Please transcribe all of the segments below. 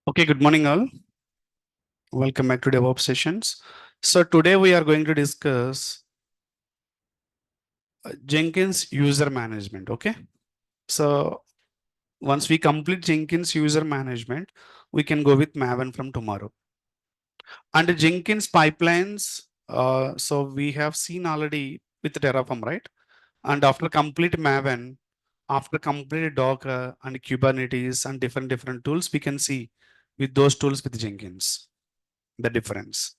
Okay, good morning all. Welcome back to DevOps sessions. So today we are going to discuss Jenkins user management. Okay. So once we complete Jenkins user management, we can go with Maven from tomorrow. And the Jenkins pipelines, so we have seen already with Terraform, right? And after complete Maven, after complete Docker and Kubernetes and different tools, we can see with those tools with Jenkins, the difference.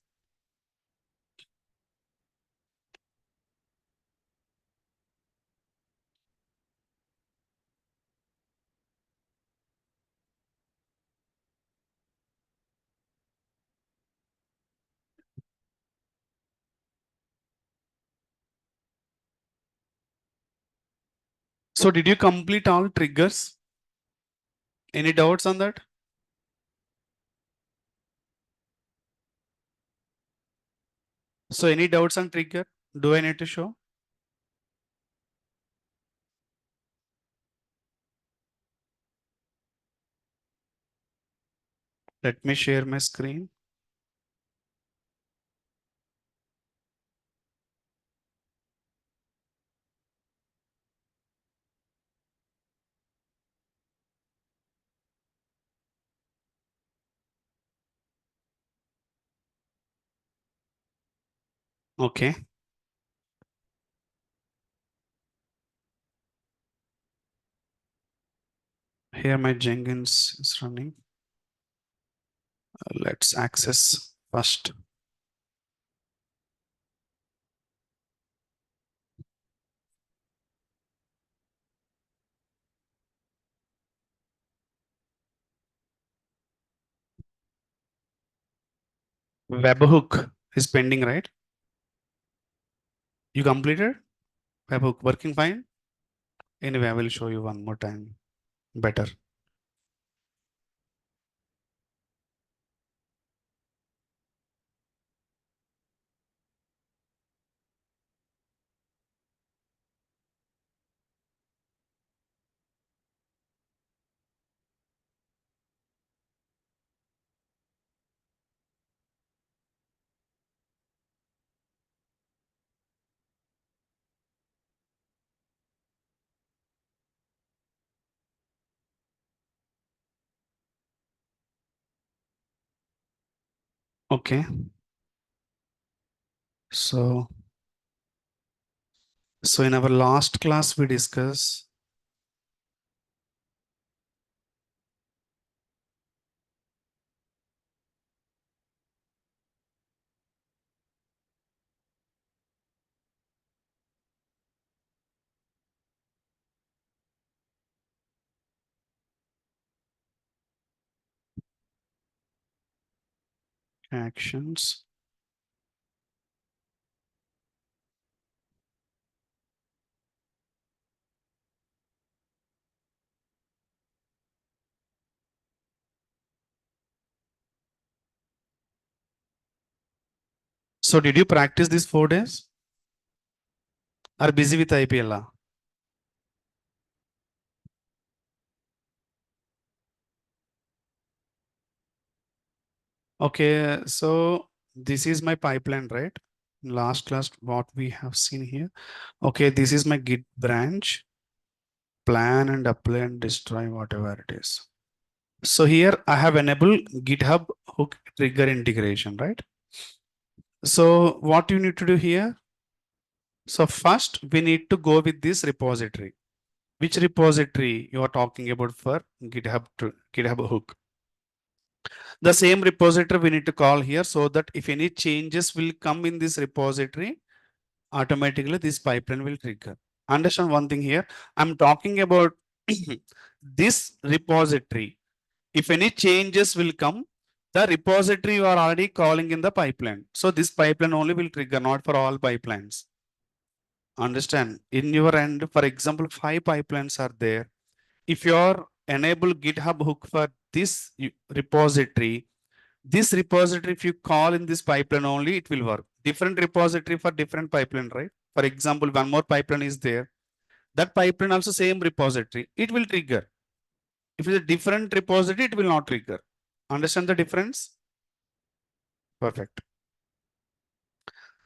So did you complete all triggers? Any doubts on that? So any doubts on trigger? Do I need to show? Let me share my screen. Okay. Here my Jenkins is running. Let's access first. Webhook is pending, right? You completed? Webhook working fine? Anyway, I will show you one more time. Better. Okay. So, so in our last class, we discussed actions. So did you practice these 4 days? Are busy with IPL? Okay, so this is my pipeline, right? Last class, what we have seen here. Okay, this is my Git branch, plan and apply and destroy, whatever it is. So here I have enabled GitHub hook trigger integration, right? So what you need to do here? So first we need to go with this repository. Which repository you are talking about for GitHub hook? The same repository we need to call here so that if any changes will come in this repository, automatically this pipeline will trigger. Understand one thing here. I'm talking about this repository. If any changes will come, the repository you are already calling in the pipeline. So this pipeline only will trigger, not for all pipelines. Understand? In your end, for example, 5 pipelines are there. If you are enable GitHub hook for this repository, if you call in this pipeline only, it will work. Different repository for different pipeline, right? For example, one more pipeline is there. That pipeline also same repository. It will trigger. If it's a different repository, it will not trigger. Understand the difference? Perfect.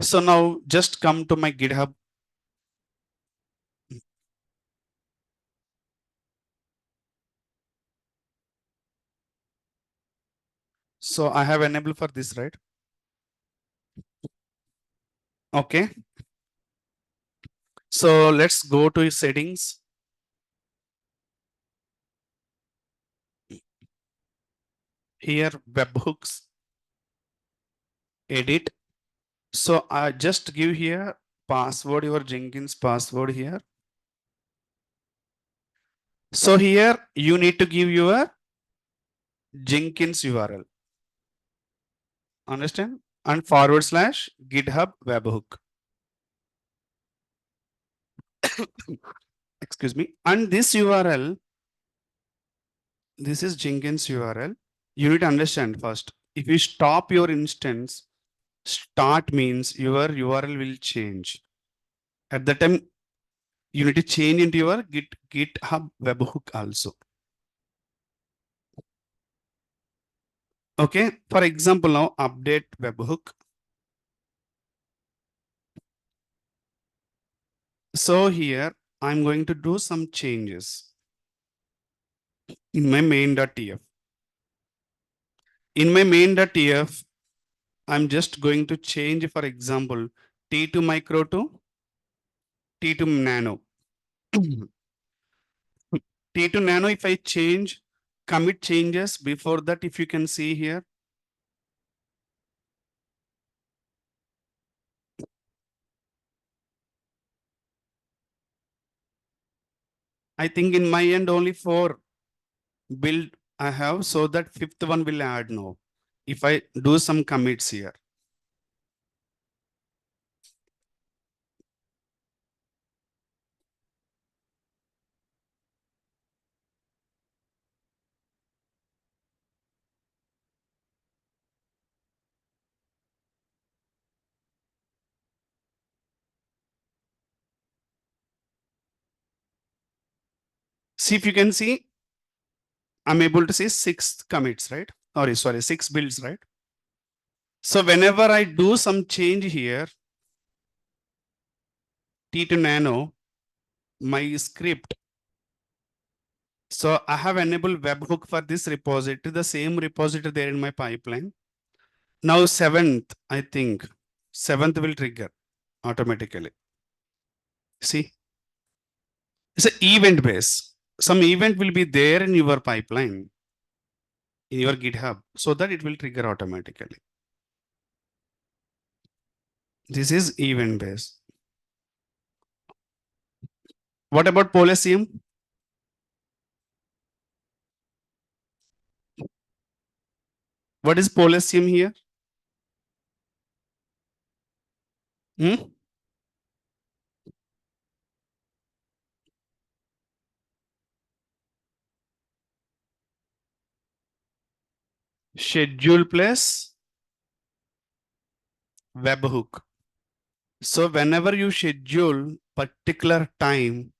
So now just come to my GitHub. So I have enabled for this, right? Okay. So let's go to settings. Here, webhooks, edit. So I just give here password, your Jenkins password here. So here you need to give your Jenkins URL. Understand? And forward slash GitHub webhook. Excuse me. And this URL, this is Jenkins URL. You need to understand first. If you stop your instance, start means your URL will change. At the time, you need to change into your GitHub webhook also. Okay. For example, now update webhook. So here I'm going to do some changes in my main.tf. In my main.tf, I'm just going to change, for example, T2 micro to T2 nano. T2 nano, if I change, commit changes before that, if you can see here. I think in my end only 4 build I have, so that 5th one will add now. If I do some commits here. See if you can see, I'm able to see 6 commits, right? Sorry, 6 builds, right? So whenever I do some change here, T2 nano, my script. So I have enabled webhook for this repository, the same repository there in my pipeline. Now 7th, I think 7th will trigger automatically. See, it's an event base. Some event will be there in your pipeline, in your GitHub, so that it will trigger automatically. This is event based. What about Polesium? What is Polesium here? Hmm? Schedule plus webhook. So whenever you schedule particular time,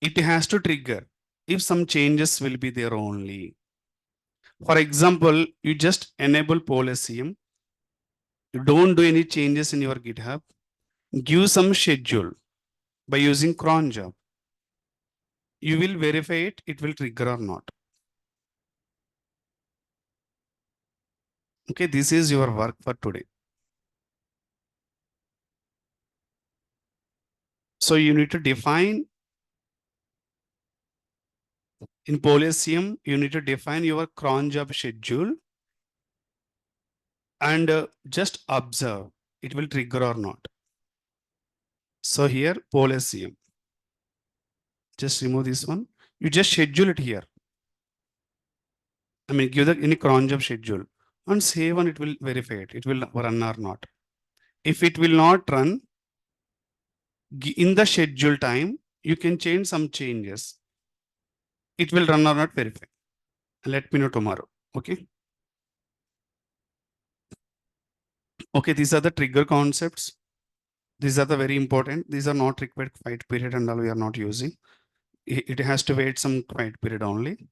it has to trigger if some changes will be there only. For example, you just enable Polesium. You don't do any changes in your GitHub. Give some schedule by using cron job. You will verify it, it will trigger or not. Okay, this is your work for today. So you need to define in Polesium, you need to define your cron job schedule and just observe it will trigger or not. So here Polesium, just remove this one. You just schedule it here. I mean, give the any cron job schedule and save and it will verify it. It will run or not. If it will not run in the schedule time, you can change some changes. It will run or not verify. Let me know tomorrow. Okay. Okay. These are the trigger concepts. These are the very important. These are not required quiet period and all we are not using. It has to wait some quiet period only.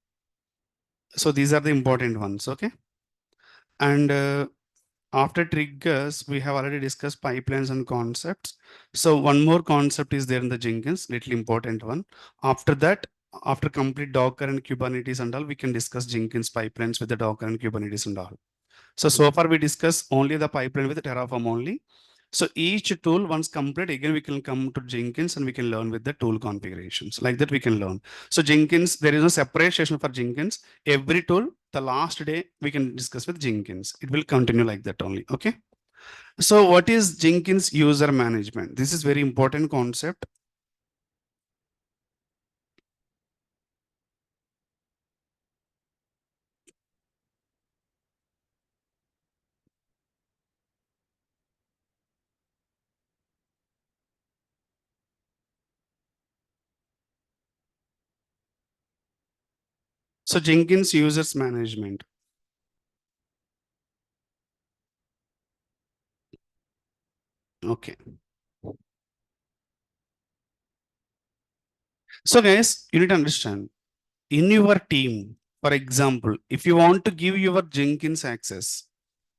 So these are the important ones. Okay. And after triggers, we have already discussed pipelines and concepts. So one more concept is there in the Jenkins, little important one. After that, after complete Docker and Kubernetes and all, we can discuss Jenkins pipelines with the Docker and Kubernetes and all. So far we discuss only the pipeline with Terraform only. So each tool once complete, again we can come to Jenkins and we can learn with the tool configurations. Like that we can learn. So Jenkins, there is no separate session for Jenkins. Every tool, the last day we can discuss with Jenkins. It will continue like that only. Okay. So what is Jenkins user management? This is very important concept. So Jenkins users management. Okay. So guys, you need to understand in your team, for example, if you want to give your Jenkins access,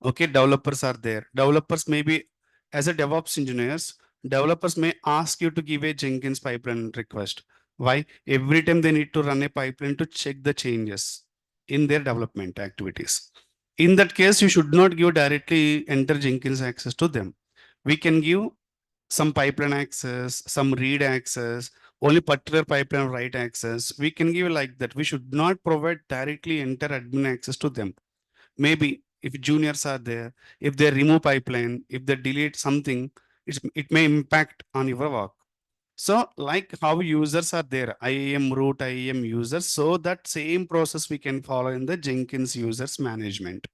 okay, developers are there. Developers maybe as a DevOps engineers, developers may ask you to give a Jenkins pipeline request. Why? Every time they need to run a pipeline to check the changes in their development activities. In that case, you should not give directly enter Jenkins access to them. We can give some pipeline access, some read access, only particular pipeline write access. We can give like that. We should not provide directly enter admin access to them. Maybe if juniors are there, if they remove pipeline, if they delete something, it may impact on your work. So like how users are there, IAM root, IAM users, so that same process we can follow in the Jenkins users management.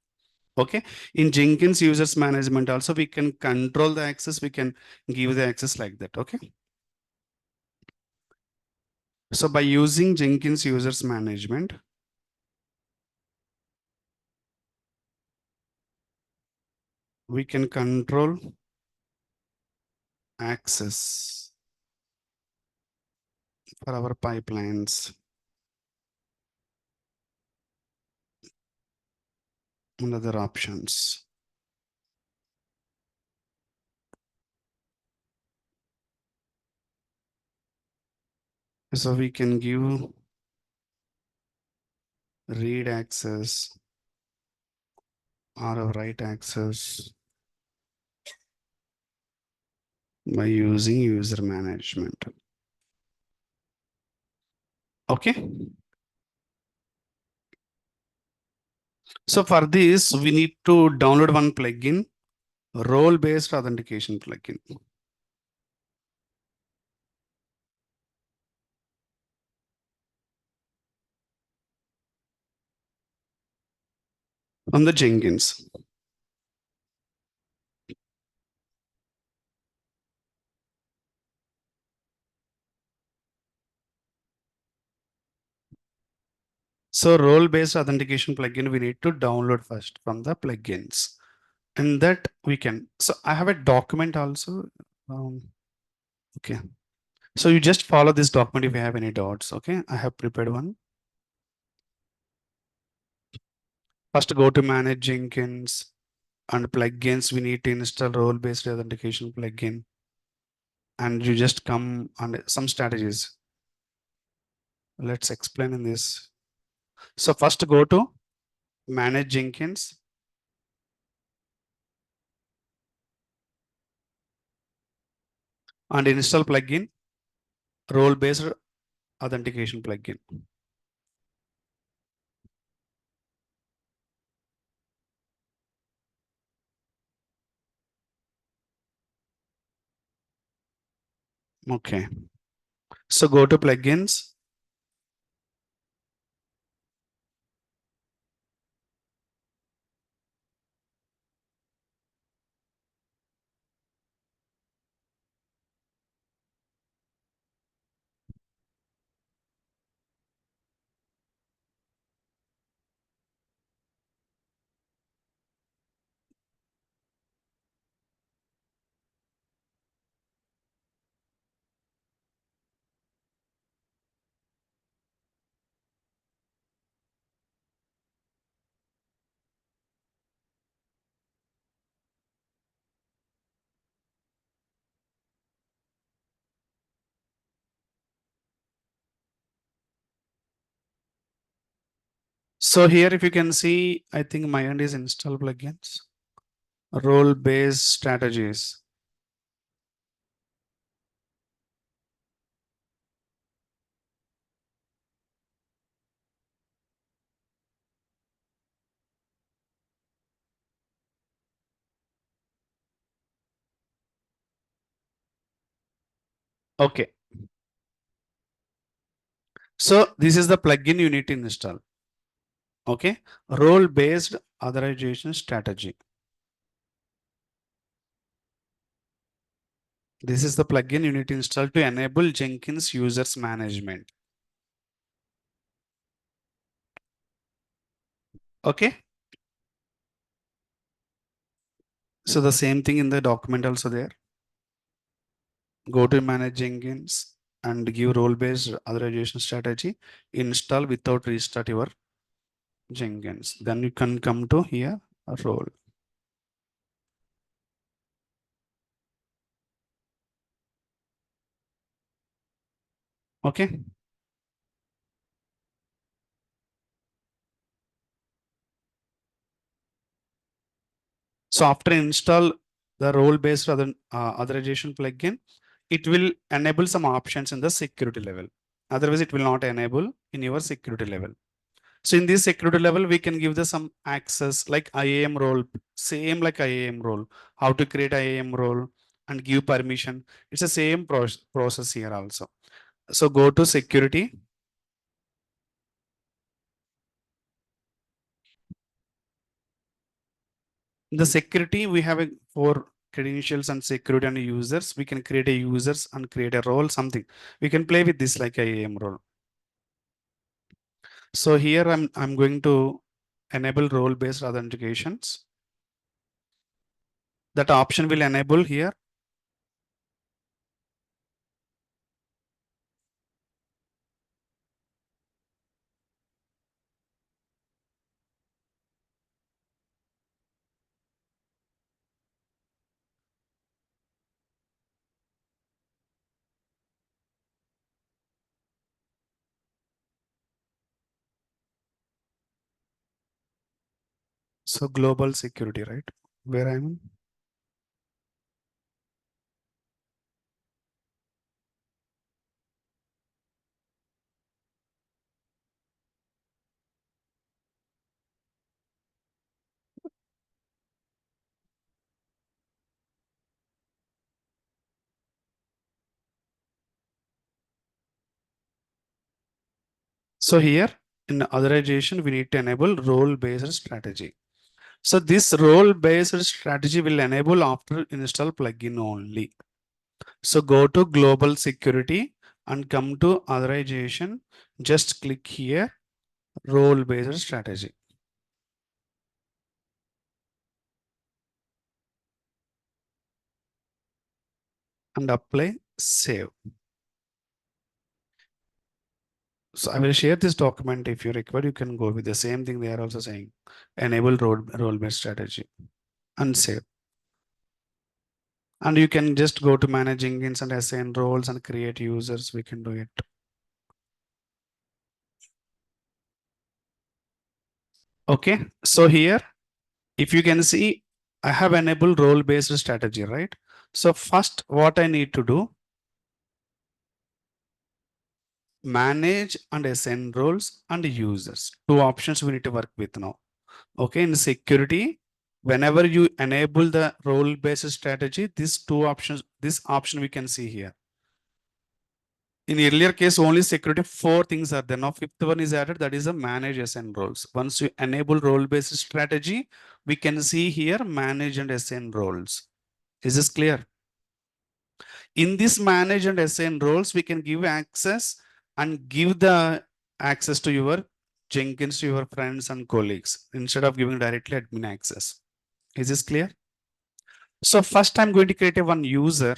Okay. In Jenkins users management also, we can control the access. We can give the access like that. Okay. So by using Jenkins users management, we can control access for our pipelines and other options. So we can give read access or write access by using user management. Okay. So for this, we need to download one plugin, role-based authentication plugin from the Jenkins. So role-based authentication plugin, we need to download first from the plugins. And that we can. So I have a document also. Okay. So you just follow this document if you have any doubts. Okay. I have prepared one. First go to manage Jenkins and plugins. We need to install role-based authentication plugin. And you just come on some strategies. Let's explain in this. So first go to manage Jenkins and install plugin role-based authentication plugin. Okay. So go to plugins. So here, if you can see, I think my end is install plugins, role-based strategies. Okay. So this is the plugin you need to install. Okay. Role-based authorization strategy. This is the plugin you need to install to enable Jenkins users management. Okay. So the same thing in the document also there. Go to manage Jenkins and give role-based authorization strategy. Install without restart your Jenkins. Then you can come to here, a role. Okay. So after install the role-based authorization plugin, it will enable some options in the security level. Otherwise, it will not enable in your security level. So in this security level, we can give the some access like IAM role, same like IAM role, how to create IAM role and give permission. It's the same process here also. So go to security. In the security, we have a 4 credentials and security and users. We can create a users and create a role, something. We can play with this like IAM role. So here I'm going to enable role-based authentications. That option will enable here. So global security, right? Where I'm. So here in authorization, we need to enable role-based strategy. So this role-based strategy will enable after install plugin only. So go to global security and come to authorization. Just click here, role-based strategy. And apply, save. So I will share this document. If you require, you can go with the same thing. They are also saying enable role-based strategy and save. And you can just go to manage Jenkins and assign roles and create users. We can do it. Okay. So here, if you can see, I have enabled role-based strategy, right? So first, what I need to do, manage and assign roles and users. 2 options we need to work with now. Okay, in security, whenever you enable the role-based strategy, these 2 options, this option we can see here. In earlier case, only security 4 things are there. Now 5th one is added, that is a manage assign roles. Once you enable role-based strategy, we can see here manage and assign roles. Is this clear? In this manage and assign roles, we can give access and give the access to your Jenkins to your friends and colleagues instead of giving directly admin access. Is this clear? So first I'm going to create a one user,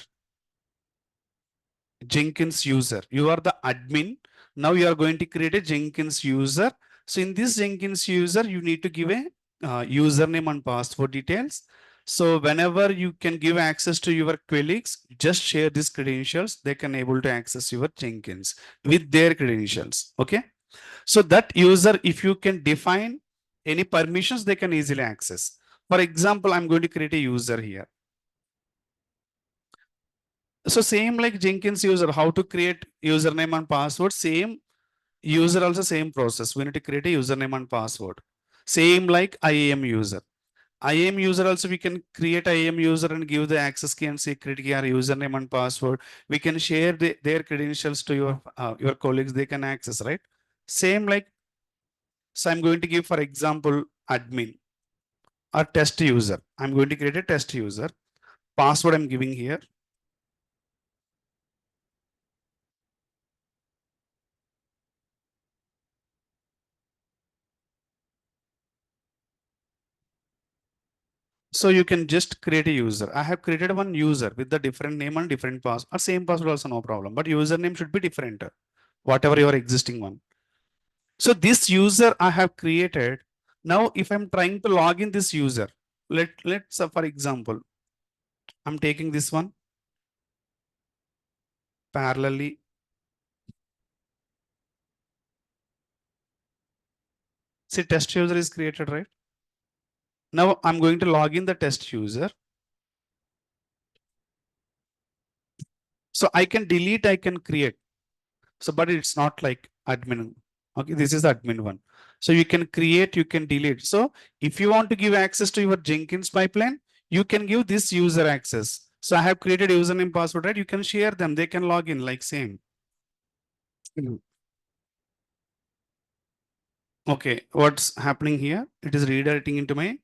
Jenkins user. You are the admin. Now you are going to create a Jenkins user. So in this Jenkins user, you need to give a username and password details. So whenever you can give access to your colleagues, just share these credentials. They can able to access your Jenkins with their credentials. Okay. So that user, if you can define any permissions, they can easily access. For example, I'm going to create a user here. So same like Jenkins user, how to create username and password, same user also same process. We need to create a username and password. Same like IAM user. IAM user also we can create IAM user and give the access key and secret key or username and password. We can share their credentials to your colleagues. They can access, right? Same like, so I'm going to give, for example, admin or test user. I'm going to create a test user. Password I'm giving here. So you can just create a user. I have created one user with the different name and different password, or same password also no problem, but username should be different, whatever your existing one. So this user I have created. Now, if I'm trying to log in this user, let's for example, I'm taking this one parallelly. See, test user is created, right? Now I'm going to log in the test user. So I can delete, I can create. So, but it's not like admin. Okay, this is the admin one. So you can create, you can delete. So if you want to give access to your Jenkins pipeline, you can give this user access. So I have created username password, right? You can share them. They can log in like same. Okay, what's happening here? It is redirecting into my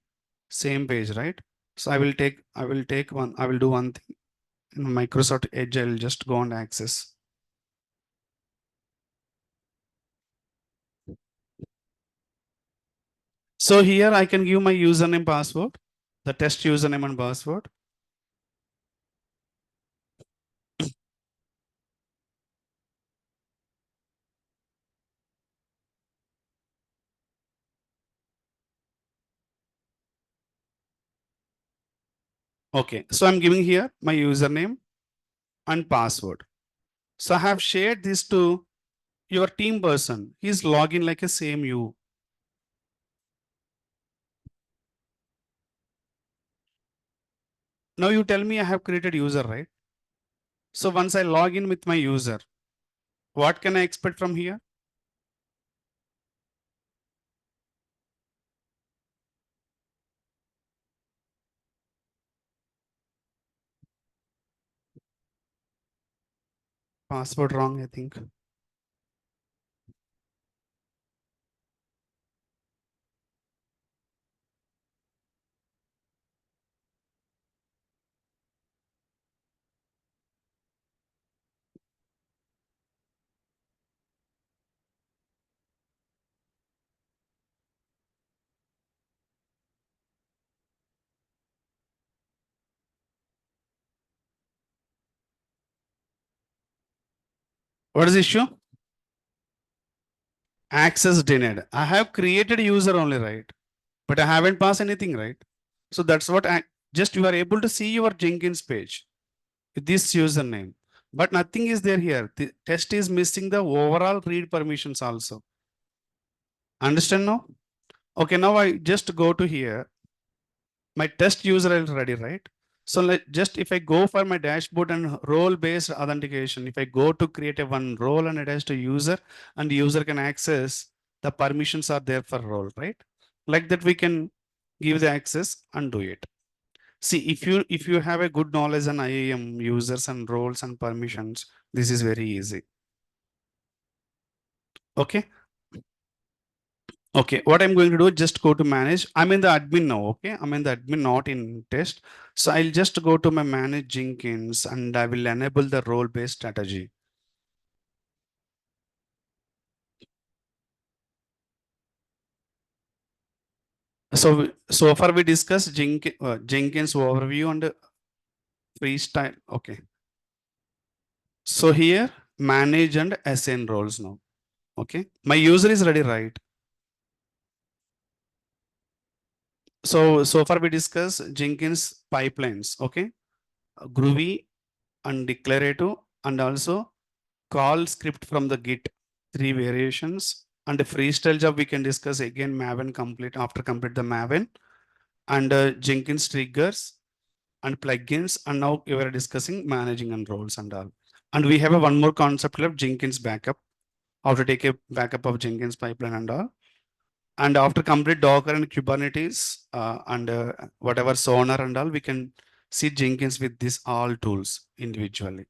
same page, right? So I will take one, I will do one thing. In Microsoft Edge, I'll just go and access. So here I can give my username password, the test username and password. Okay, so I'm giving here my username and password. So I have shared this to your team person. He's logging like a same you. Now you tell me I have created user, right? So once I log in with my user, what can I expect from here? Password wrong, I think. What is the issue? Access denied. I have created user only, right? But I haven't passed anything, right? So that's what just you are able to see your Jenkins page with this username, but nothing is there here. The test is missing the overall read permissions also. Understand now? Okay, now I just go to here. My test user is ready, right? So just if I go for my dashboard and role based authentication, if I go to create a one role and attach to user and the user can access, the permissions are there for role, right? Like that we can give the access and do it. See, if you have a good knowledge on IAM users and roles and permissions, this is very easy. Okay. Okay, what I'm going to do, just go to manage. I'm in the admin now, okay? I'm in the admin, not in test. So I'll just go to my manage Jenkins and I will enable the role-based strategy. So far we discussed Jenkins overview and freestyle. Okay. So here, manage and assign roles now. Okay. My user is ready, right? So far we discussed Jenkins pipelines, okay? Groovy and declarative and also call script from the Git, 3 variations And the freestyle job we can discuss again Maven complete after complete the Maven and Jenkins triggers and plugins. And now we are discussing managing and roles and all. And we have a one more concept of Jenkins backup, how to take a backup of Jenkins pipeline and all. And after complete Docker and Kubernetes and whatever Sonar and all, we can see Jenkins with these all tools individually.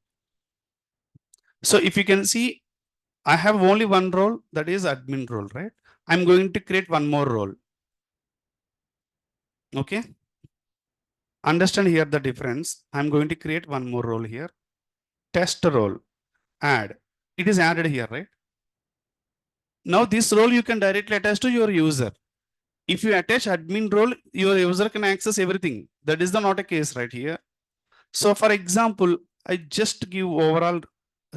So if you can see, I have only one role, that is admin role, right? I'm going to create one more role. Okay. Understand here the difference. I'm going to create one more role here. Test role, add. It is added here, right? Now this role you can directly attach to your user. If you attach admin role, your user can access everything. That is the not a case right here. So for example, I just give overall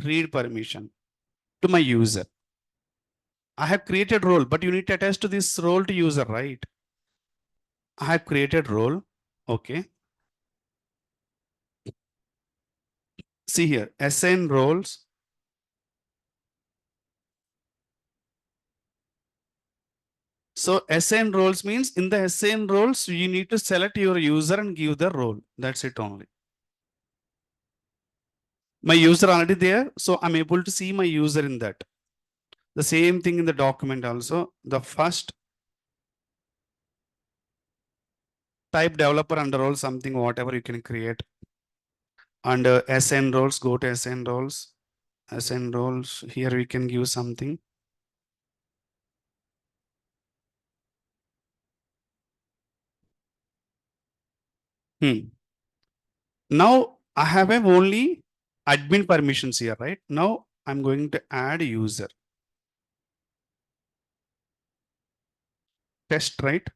read permission to my user. I have created role, but you need to attach to this role to user, right? I have created role. Okay. See here, assign roles. So assign roles means in the assign roles, you need to select your user and give the role. That's it only. My user already there. So I'm able to see my user in that. The same thing in the document also. The first type developer under role something, whatever you can create. And assign roles, go to assign roles. Assign roles. Here we can give something. Now I have a only admin permissions here, right? Now I'm going to add user. Test, right?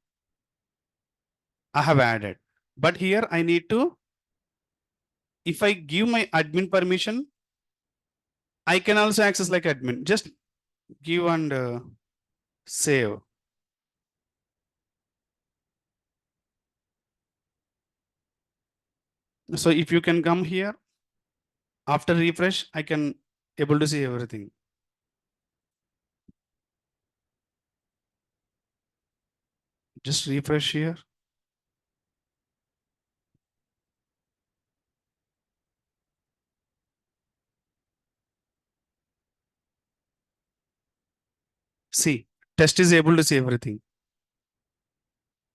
I have added. But here I need to, if I give my admin permission, I can also access like admin. Just give and save. So if you can come here, after refresh, I can able to see everything. Just refresh here. See, test is able to see everything.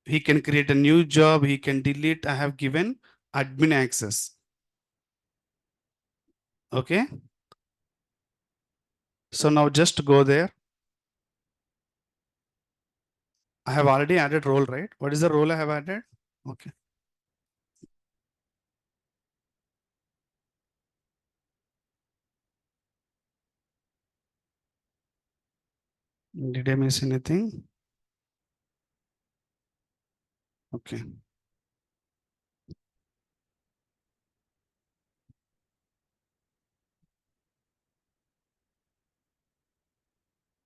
He can create a new job. He can delete. I have given admin access. Okay. So now just go there. I have already added role, right? What is the role I have added? Okay. Did I miss anything? Okay.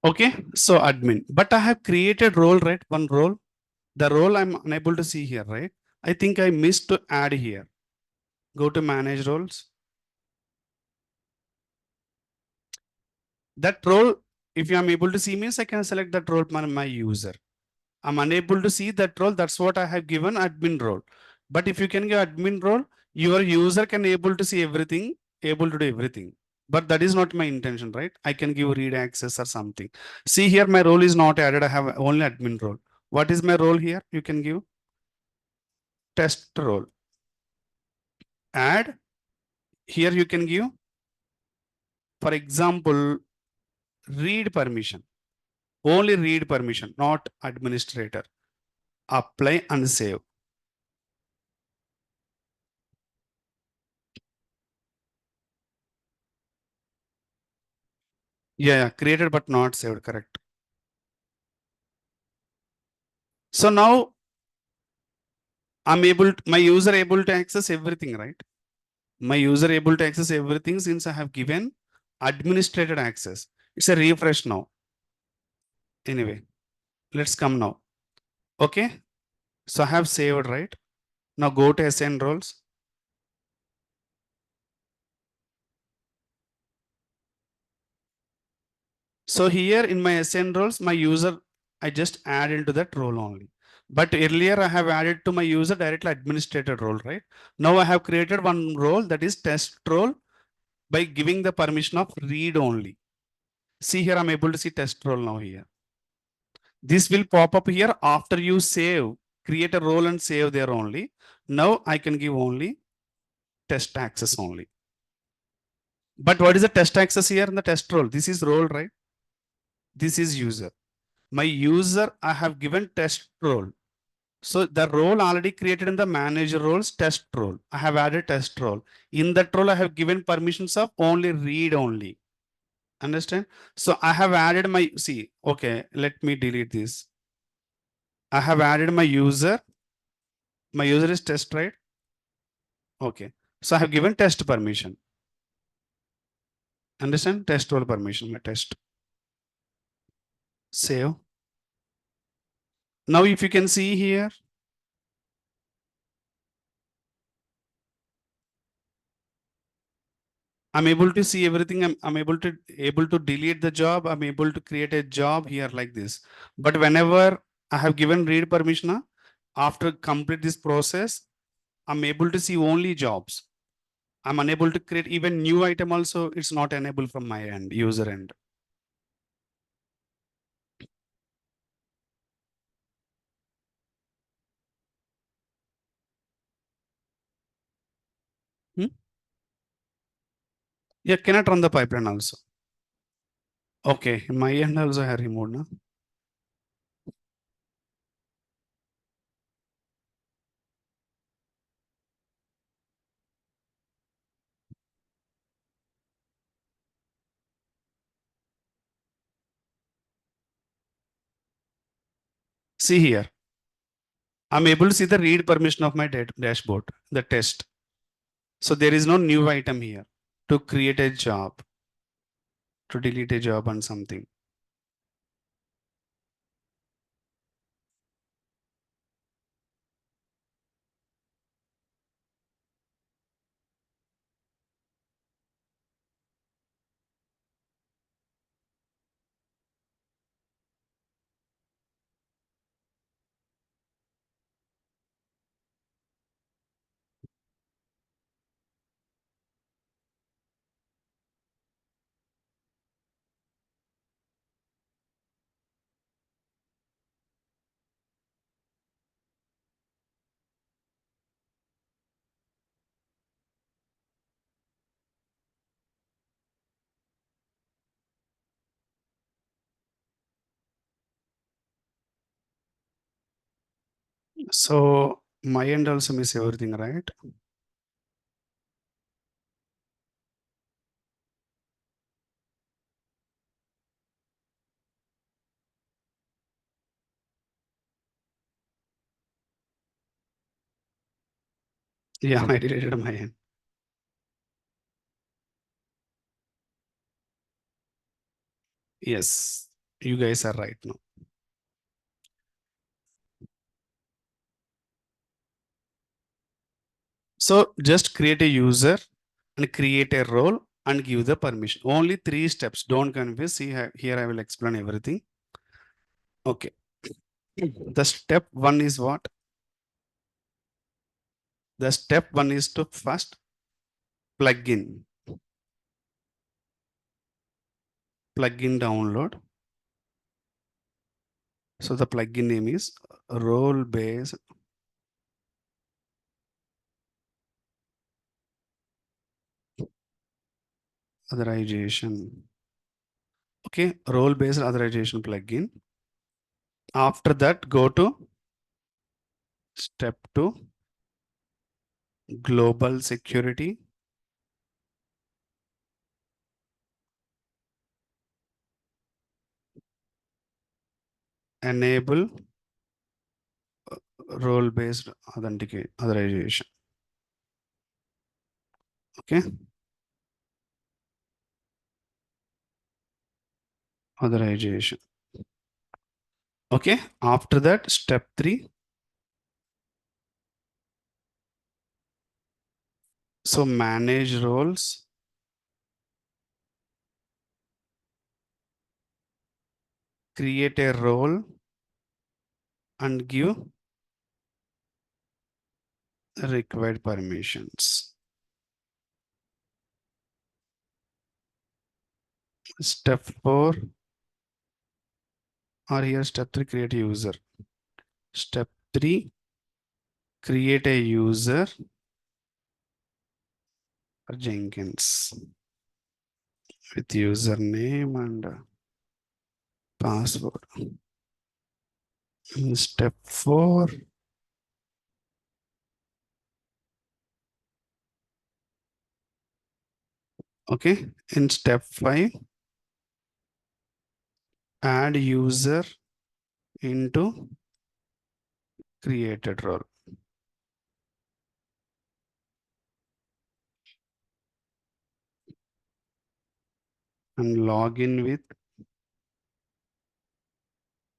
Okay. So admin, but I have created role, right? One role. The role I'm unable to see here, right? I think I missed to add here. Go to manage roles. That role, if I'm able to see means I can select that role my user. I'm unable to see that role. That's what I have given admin role. But if you can give admin role, your user can able to see everything, able to do everything. But that is not my intention, right? I can give read access or something. See here, my role is not added. I have only admin role. What is my role here? You can give test role. Add. Here you can give, for example, read permission. Only read permission, not administrator. Apply and save. Yeah, created but not saved, correct. So now I'm able, my user able to access everything, right? My user able to access everything since I have given administrated access. It's a refresh now. Anyway, let's come now. Okay. So I have saved, right? Now go to SN roles. So here in my SN roles, my user, I just add into that role only. But earlier I have added to my user directly administrator role, right? Now I have created one role that is test role by giving the permission of read only. See here, I'm able to see test role now here. This will pop up here after you save, create a role and save there only. Now I can give only test access only. But what is the test access here in the test role? This is role, right? This is user. My user, I have given test role. So the role already created in the manager roles test role. I have added test role. In that role, I have given permissions of only read only. Understand? So I have added my, see, okay, let me delete this. I have added my user. My user is test, right? Okay. So I have given test permission. Understand? Test role permission, my test. Save. Now, if you can see here, I'm able to see everything. I'm able to delete the job. I'm able to create a job here like this. But whenever I have given read permission, after complete this process, I'm able to see only jobs. I'm unable to create even new item also. It's not enabled from my end, user end. Hmm? Yeah, cannot run the pipeline also. Okay, my end also I have removed. No? See here, I'm able to see the read permission of my dashboard, the test. So there is no new item here to create a job, to delete a job and something. So my end also miss everything, right? Yeah, I deleted my end. Yes, you guys are right now. So just create a user and create a role and give the permission. Only 3 steps. Don't confuse. See here, I will explain everything. Okay. The step one is what? The step one is to first plug in. Plugin download. So the plugin name is role based authorization. Okay, role based authorization plugin. After that, go to step two, global security. Enable role based authorization. Okay, authorization. Okay, after that, step three. So manage roles. create a role and give required permissions. Step 4, or here step 3, create a user. Step 3, create a user for Jenkins with username and password. In step 4, okay. In step 5, add user into created role. And log in with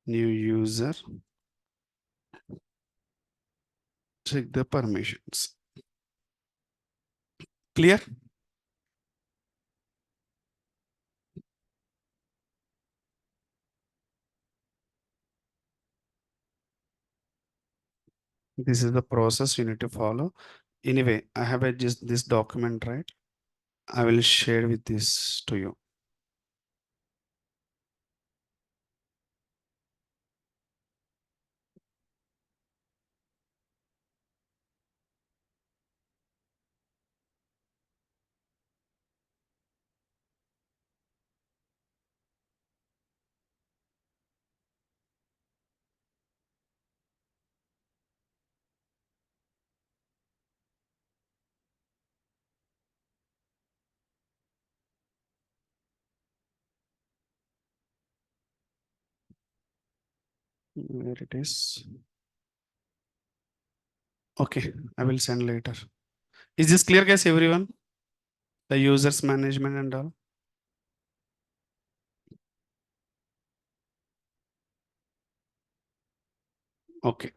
new user. Check the permissions. Clear? This is the process you need to follow. Anyway, I have just this document, right? I will share with this to you. Where it is. Okay, I will send later. Is this clear, guys, everyone? The users management and all. Okay.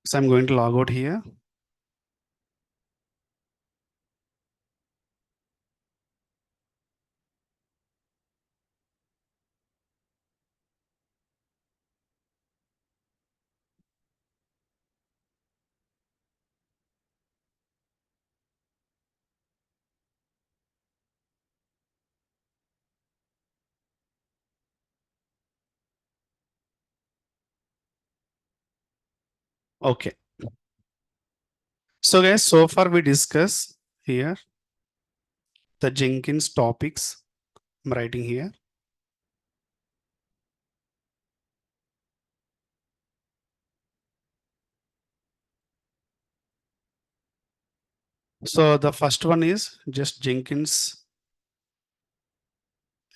So I'm going to log out here. Okay. So guys, so far we discuss here the Jenkins topics. I'm writing here. So the first one is just Jenkins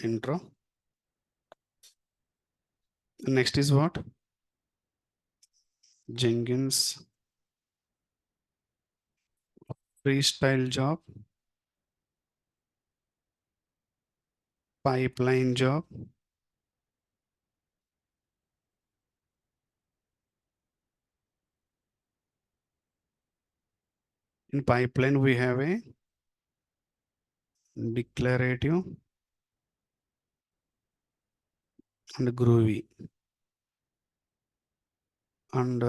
intro. Next is what? Jenkins freestyle job, pipeline job. In pipeline, we have a declarative and groovy and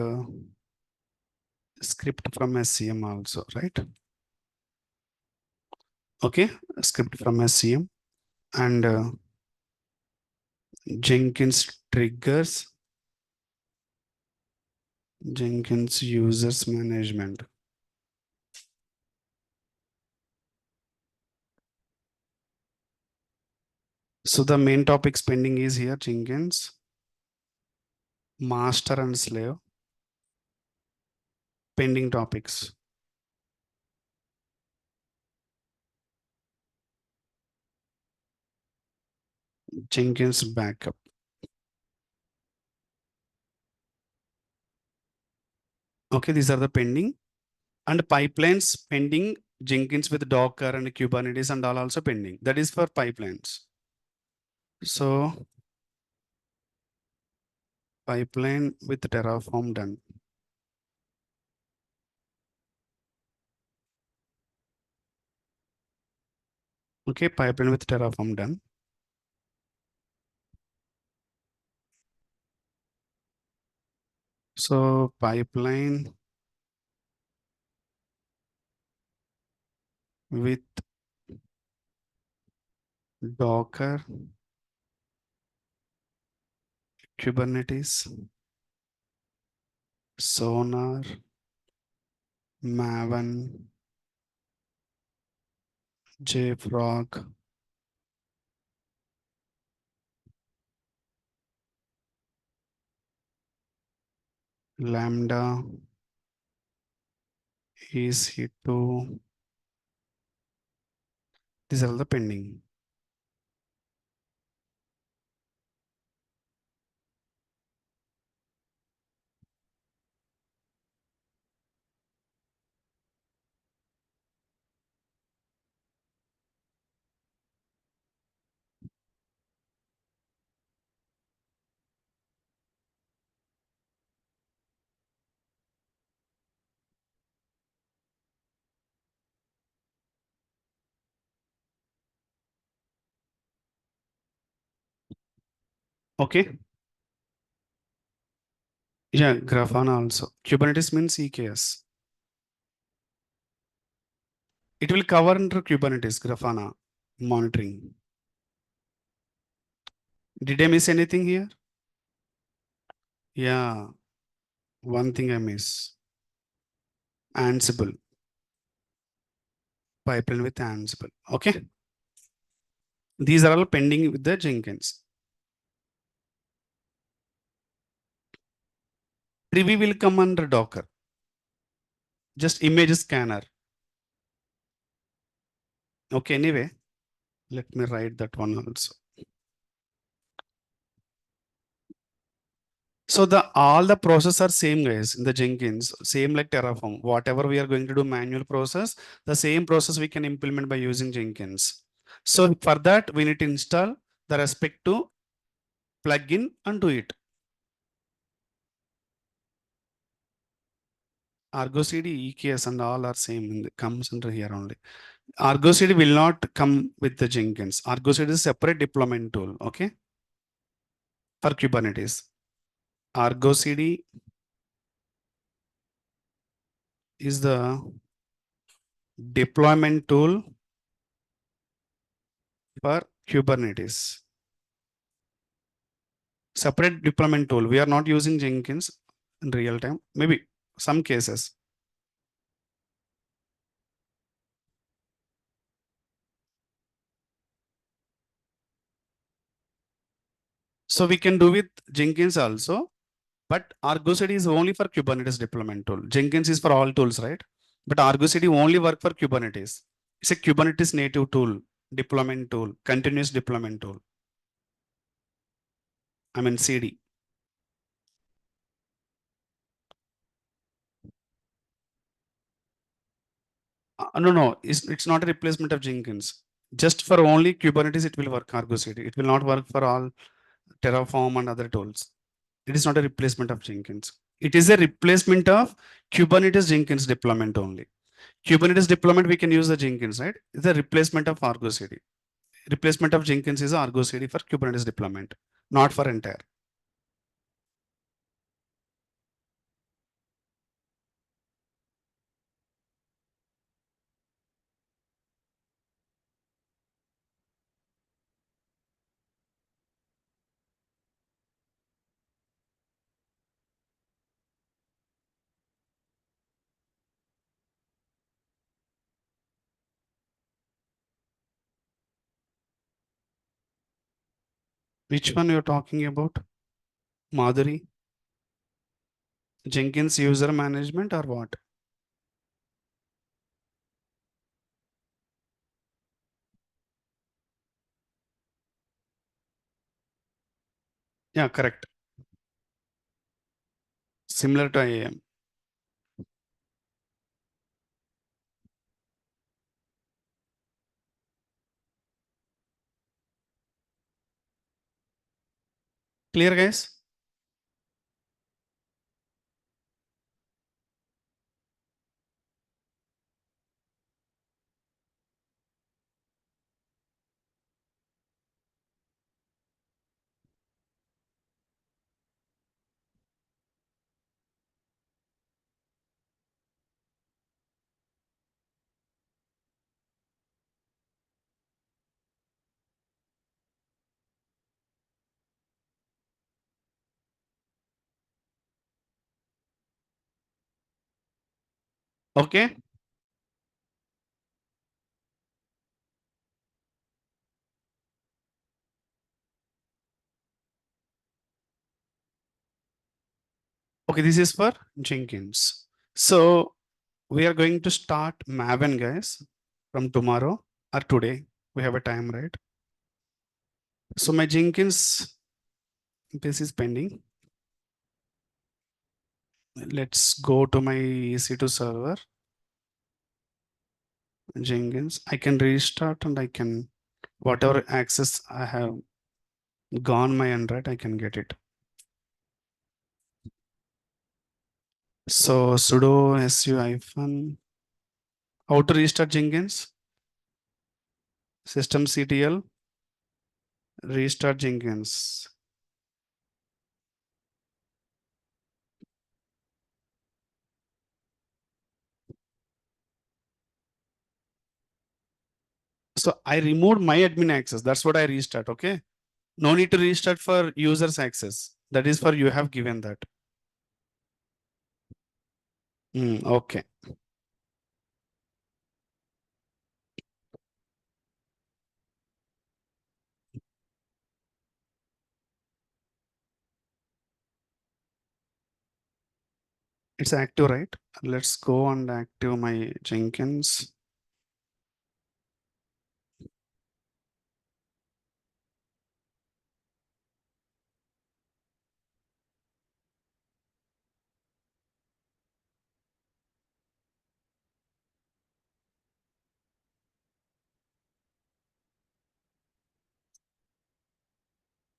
script from SCM also, right? Okay, script from SCM and Jenkins triggers, Jenkins users management. So the main topics pending is here Jenkins, master and slave, pending topics. Jenkins backup. Okay, these are the pending and pipelines pending. Jenkins with Docker and Kubernetes and all also pending. That is for pipelines. So pipeline with Terraform done. Okay, pipeline with Terraform done. So pipeline with Docker, Kubernetes, Sonar, Maven, JFrog, Lambda, EC2. These are all the pending. Okay. Yeah, Grafana also. Kubernetes means EKS. It will cover under Kubernetes, Grafana monitoring. Did I miss anything here? Yeah, one thing I miss. Ansible, pipeline with Ansible. Okay. These are all pending with the Jenkins. Privy will come under Docker. Just image scanner. Okay, anyway, let me write that one also. So the all the process are same guys in the Jenkins, same like Terraform. Whatever we are going to do manual process, the same process we can implement by using Jenkins. So for that, we need to install the respective plugin and do it. Argo CD, EKS and all are same in the, comes under here only. Argo CD will not come with the Jenkins. Argo CD is a separate deployment tool, okay? For Kubernetes. Argo CD is the deployment tool for Kubernetes. Separate deployment tool. We are not using Jenkins in real time. Maybe some cases. So we can do with Jenkins also, but Argo CD is only for Kubernetes deployment tool. Jenkins is for all tools, right? But Argo CD only work for Kubernetes. It's a Kubernetes native tool, deployment tool, continuous deployment tool. I mean CD. No, it's not a replacement of Jenkins. Just for only Kubernetes, it will work Argo CD. It will not work for all Terraform and other tools. It is not a replacement of Jenkins. It is a replacement of Kubernetes Jenkins deployment only. Kubernetes deployment, we can use the Jenkins, right? It's a replacement of Argo CD. Replacement of Jenkins is Argo CD for Kubernetes deployment, not for entire. Which one you're talking about? Madhuri? Jenkins user management or what? Yeah, correct. Similar to IAM. Clear, guys? Okay. Okay, this is for Jenkins. So we are going to start Maven, guys, from tomorrow or today. We have a time, right? So my Jenkins this is pending. Let's go to my EC2 server, Jenkins. I can restart and I can, whatever access I have gone my end, right? I can get it. So sudo su hyphen, how to restart Jenkins? Systemctl, restart Jenkins. So I removed my admin access. That's what I restart. Okay. No need to restart for users access. That is for you have given that. Okay. It's active, right? Let's go and active my Jenkins.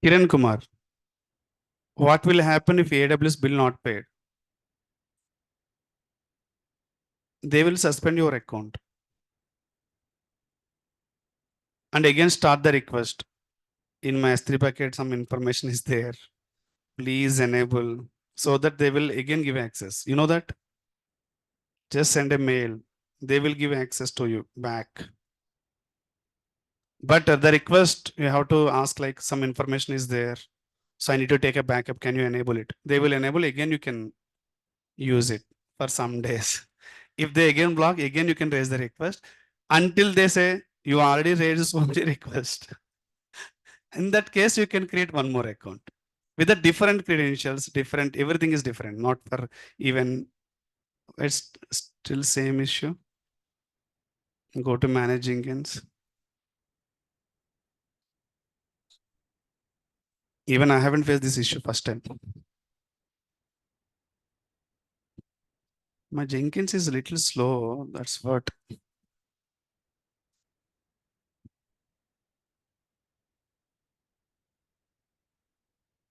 Kiran Kumar, what will happen if AWS bill not paid? They will suspend your account and again start the request. In my S3 packet, some information is there. Please enable so that they will again give access. You know that? Just send a mail. They will give access to you back. But the request, you have to ask like some information is there. So I need to take a backup. Can you enable it? They will enable again. You can use it for some days. If they again block, again you can raise the request until they say you already raised so many requests. In that case, you can create one more account with the different credentials, different, everything is different, not for even, it's still same issue. Go to manage Jenkins. Even I haven't faced this issue first time. My Jenkins is a little slow. That's what.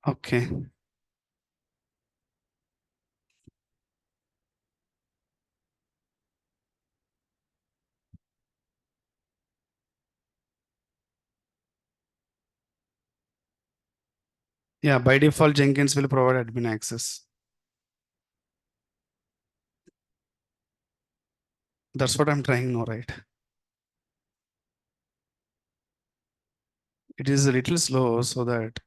Okay. Yeah, by default, Jenkins will provide admin access. That's what I'm trying now, right? It is a little slow so that,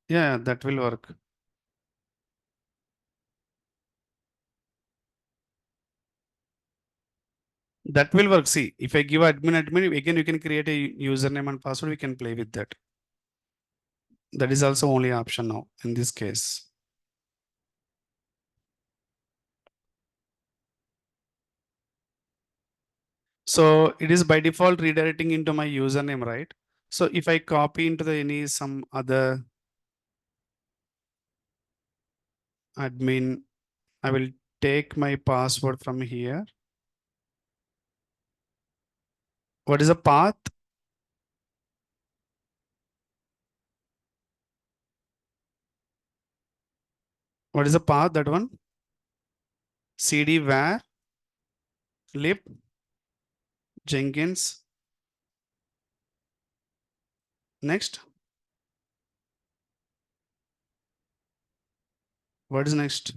yeah, that will work. That will work. See, if I give admin, again, you can create a username and password. We can play with that. That is also only option now in this case. So it is by default redirecting into my username, right? So if I copy into the any some other admin, I will take my password from here. What is the path? What is the path? That one? CD where lib Jenkins Next. What is next?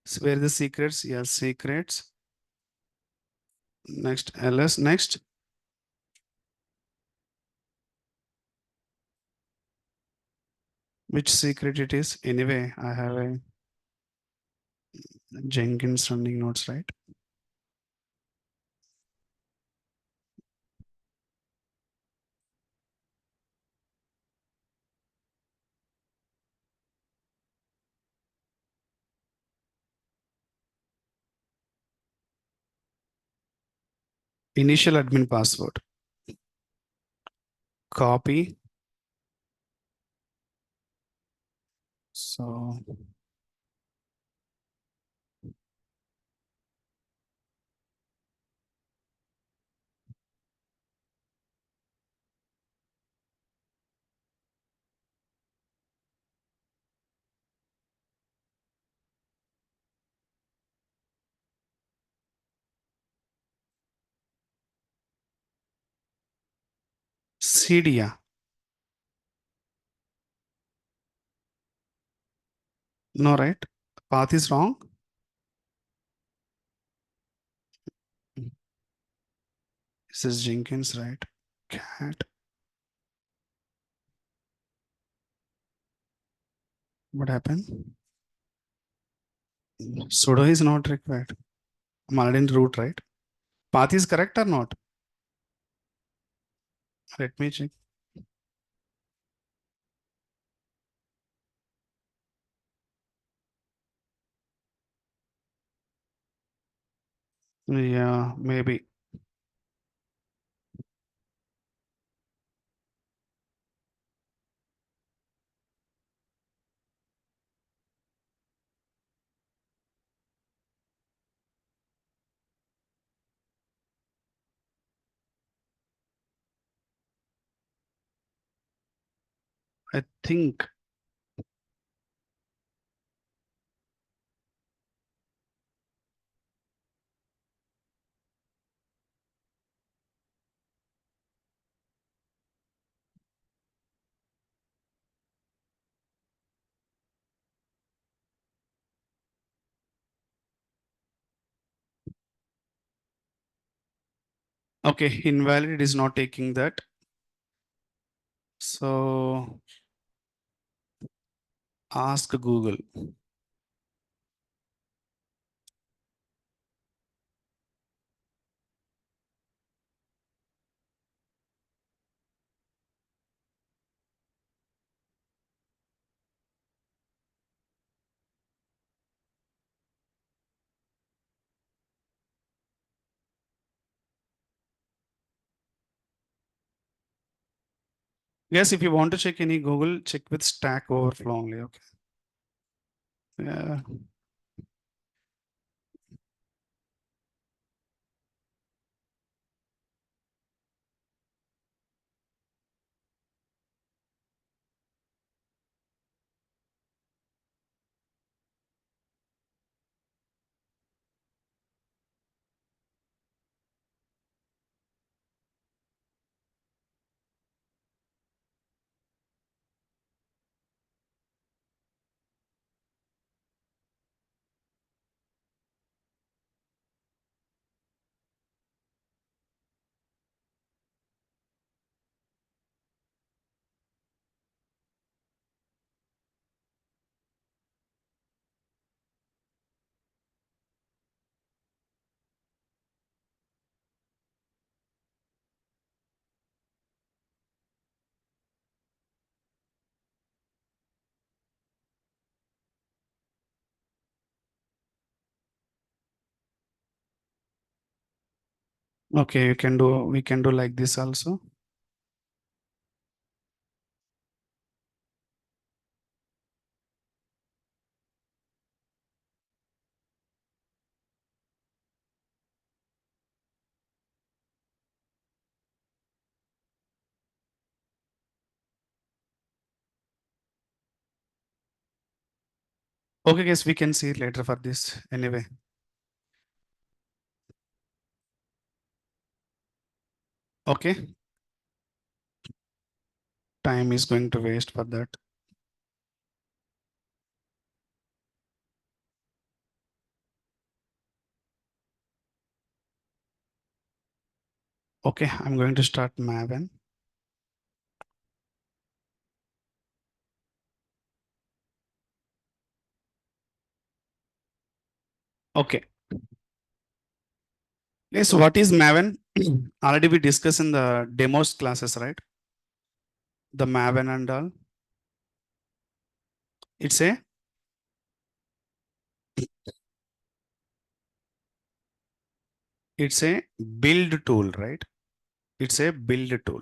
So where the secrets? Yes, secrets. Next, ls. Next. Which secret it is? Anyway, I have a Jenkins running nodes, right? Initial admin password. Copy. So Cydia. No, right? Path is wrong. This is Jenkins, right? Cat. What happened? Sudo is not required. I'm already in root, right? Path is correct or not? Let me check. Yeah, maybe. I think. Okay, invalid is not taking that. So ask Google. Yes, if you want to check any Google, check with Stack Overflow only. Okay. Yeah. Okay, you can do, we can do like this also. Okay, guys, we can see later for this anyway. Okay. time is going to waste for that. Okay, I'm going to start Maven. Okay. Yes, what is Maven? Already we discussed in the demos classes, right? The Maven and all. It's a build tool, right? It's a build tool.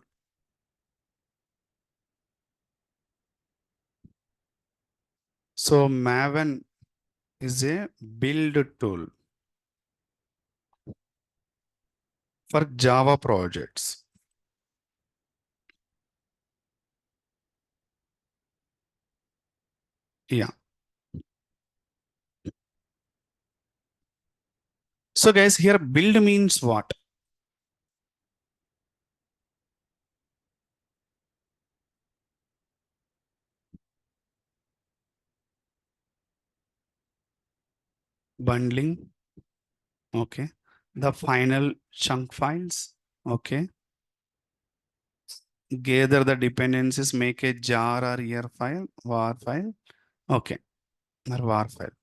So Maven is a build tool for Java projects. Yeah. So guys, here build means what? Bundling. Okay. The final chunk files. Okay. Gather the dependencies, make a jar or ER file, var file. Okay. Or var file.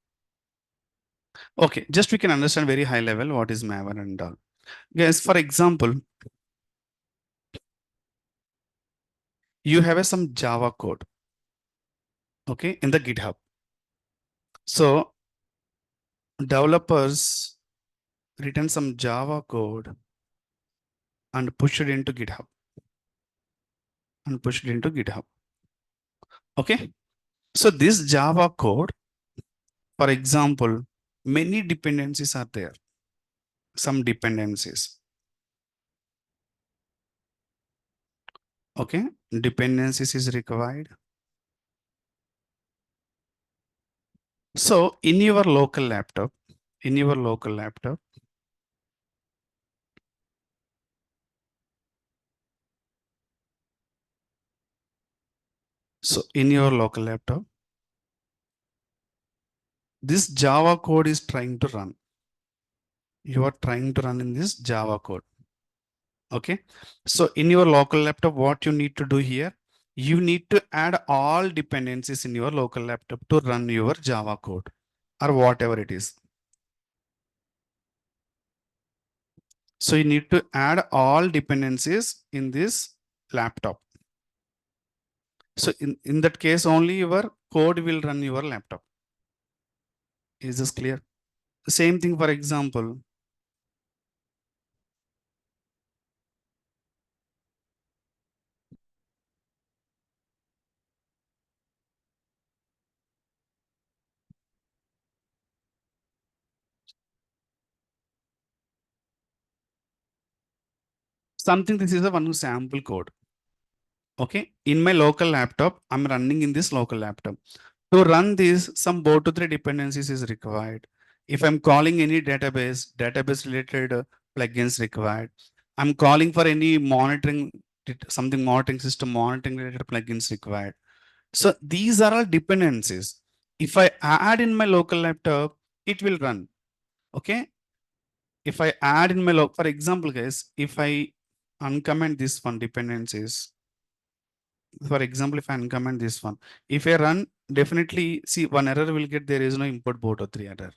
Okay. Just we can understand very high level what is Maven and all. Guys, for example, you have some Java code. Okay. In the GitHub. So developers written some Java code and push it into GitHub. Okay. So this Java code, for example, many dependencies are there. Some dependencies. Okay. Dependencies is required. So in your local laptop, so in your local laptop, this Java code is trying to run. You are trying to run in this Java code. Okay. So in your local laptop, what you need to do here, you need to add all dependencies in your local laptop to run your Java code or whatever it is. So you need to add all dependencies in this laptop. So in that case, only your code will run your laptop. Is this clear? The same thing, for example, something, this is a one sample code. Okay. In my local laptop, I'm running in this local laptop. To run this, some both to three dependencies is required. If I'm calling any database related plugins required. I'm calling for any monitoring, something monitoring system, monitoring related plugins required. So these are all dependencies. If I add in my local laptop, it will run. Okay. If I add in my for example, guys, if I uncomment this one dependencies, for example, if I uncomment this one, if I run, definitely see one error will get, there is no import boto3 error.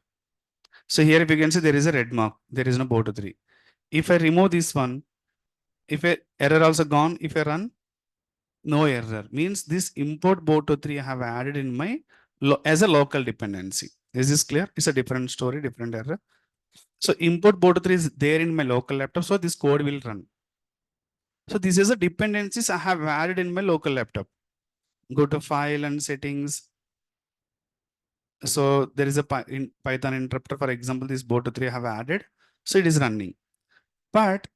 So here, if you can see, there is a red mark, there is no boto3. If I remove this one, if a error also gone, if I run, no error, means this import boto3 I have added in my as a local dependency. Is this clear? It's a different story, different error. So import boto3 is there in my local laptop, so this code will run. So this is a dependencies I have added in my local laptop. Go to file and settings. So there is a Python interpreter, for example, this boto3 I have added. So it is running. But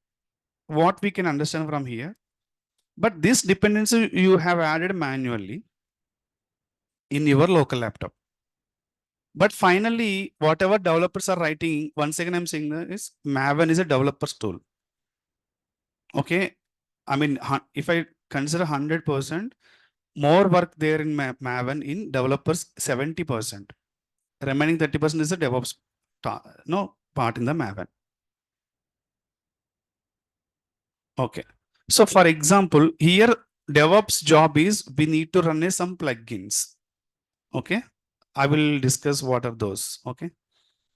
what we can understand from here, but this dependency you have added manually in your local laptop. But finally, whatever developers are writing, once again, I'm saying that is Maven is a developer's tool. Okay. I mean, if I Consider 100%. More work there in Maven in developers 70%. Remaining 30% is the DevOps part in the Maven. Okay. So for example, here DevOps job is we need to run some plugins. Okay. I will discuss what are those. Okay.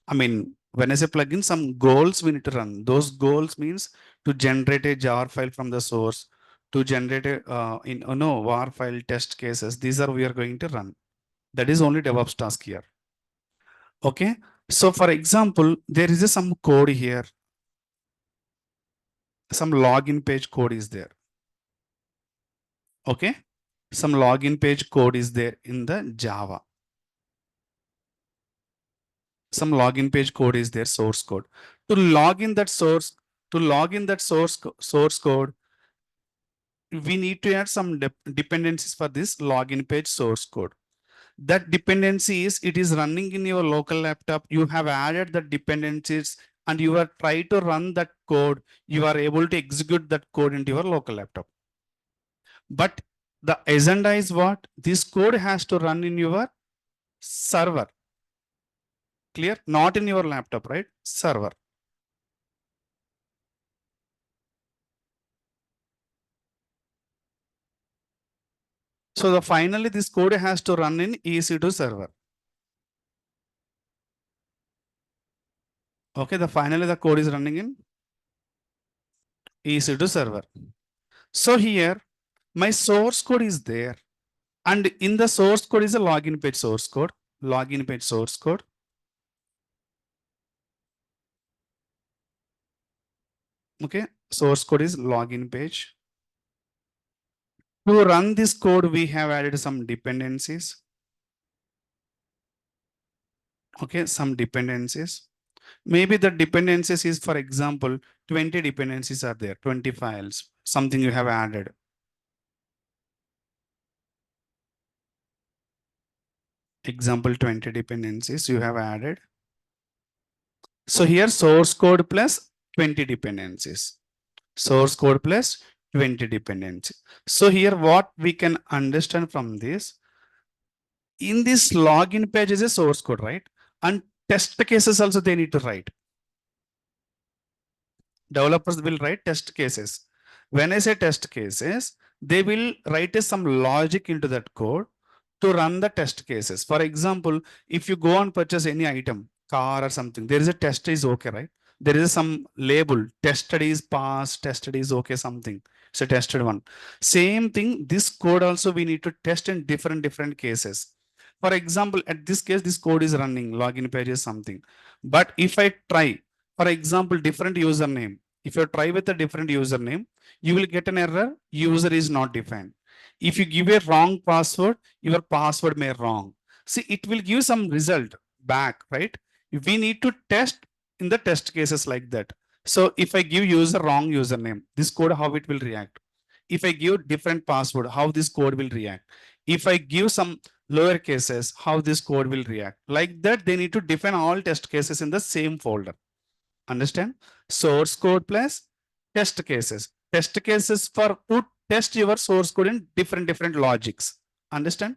I mean, when I say plugin, some goals we need to run. Those goals means to generate a jar file from the source, to generate a var file test cases. These are we are going to run. That is only DevOps task here. Okay. So for example, there is some code here. Some login page code is there. Okay. Some login page code is there in the Java. Some login page code is there, source code. To log in that source code, we need to add some dependencies for this login page source code. That dependency is, it is running in your local laptop. You have added the dependencies and you are trying to run that code. You are able to execute that code into your local laptop. But the agenda is what? This code has to run in your server. Clear? Not in your laptop, right? Server. So finally, this code has to run in EC2 server. Okay, finally the code is running in EC2 server. So here, my source code is there. And in the source code is a login page source code. Login page source code. Okay, source code is login page. To run this code, we have added some dependencies. Okay, some dependencies. Maybe the dependencies is, for example, 20 dependencies are there, 20 files, something you have added. Example 20 dependencies you have added. So here source code plus 20 dependencies. Source code plus 20 dependencies. So here what we can understand from this, in this login page is a source code, right? And test cases also they need to write. Developers will write test cases. When I say test cases, they will write some logic into that code to run the test cases. For example, if you go and purchase any item, car or something, there is a test is okay, right? There is some label, tested is passed, tested is okay, something. It's a tested one. Same thing, this code also we need to test in different cases. For example, at this case, this code is running, login page is something. But if I try, for example, different username, if you try with a different username, you will get an error, user is not defined. If you give a wrong password, your password may wrong. See, it will give some result back, right? We need to test in the test cases like that. So if I give user wrong username, this code, how it will react? If I give different password, how this code will react? If I give some lower cases, how this code will react? Like that, they need to define all test cases in the same folder. Understand? Source code plus test cases. Test cases for to test your source code in different logics. Understand?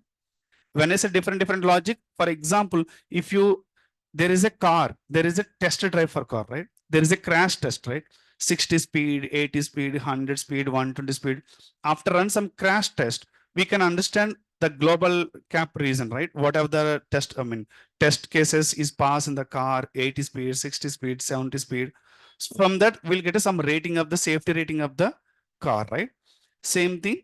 When I say different logic, for example, if you, there is a car, there is a test drive for car, right? There is a crash test, right? 60 speed, 80 speed, 100 speed, 120 speed. After run some crash test, we can understand the global cap reason, right? Whatever the test, I mean, test cases is passed in the car, 80 speed, 60 speed, 70 speed. So from that, we'll get some rating of the safety rating of the car, right? Same thing,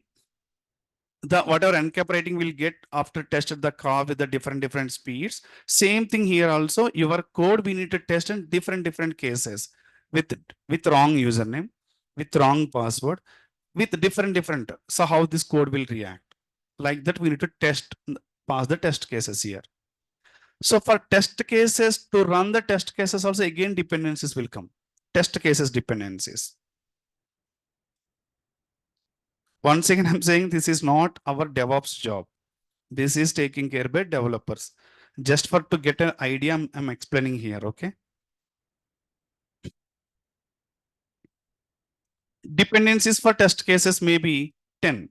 the whatever NCAP rating will get after tested the car with the different speeds. Same thing here also, your code we need to test in different cases with wrong username, with wrong password, with different. So how this code will react? Like that, we need to test, pass the test cases here. So for test cases, to run the test cases also, again dependencies will come. Test cases dependencies. Once again, I'm saying this is not our DevOps job. This is taken care by developers. Just for to get an idea, I'm explaining here, okay? Dependencies for test cases may be 10.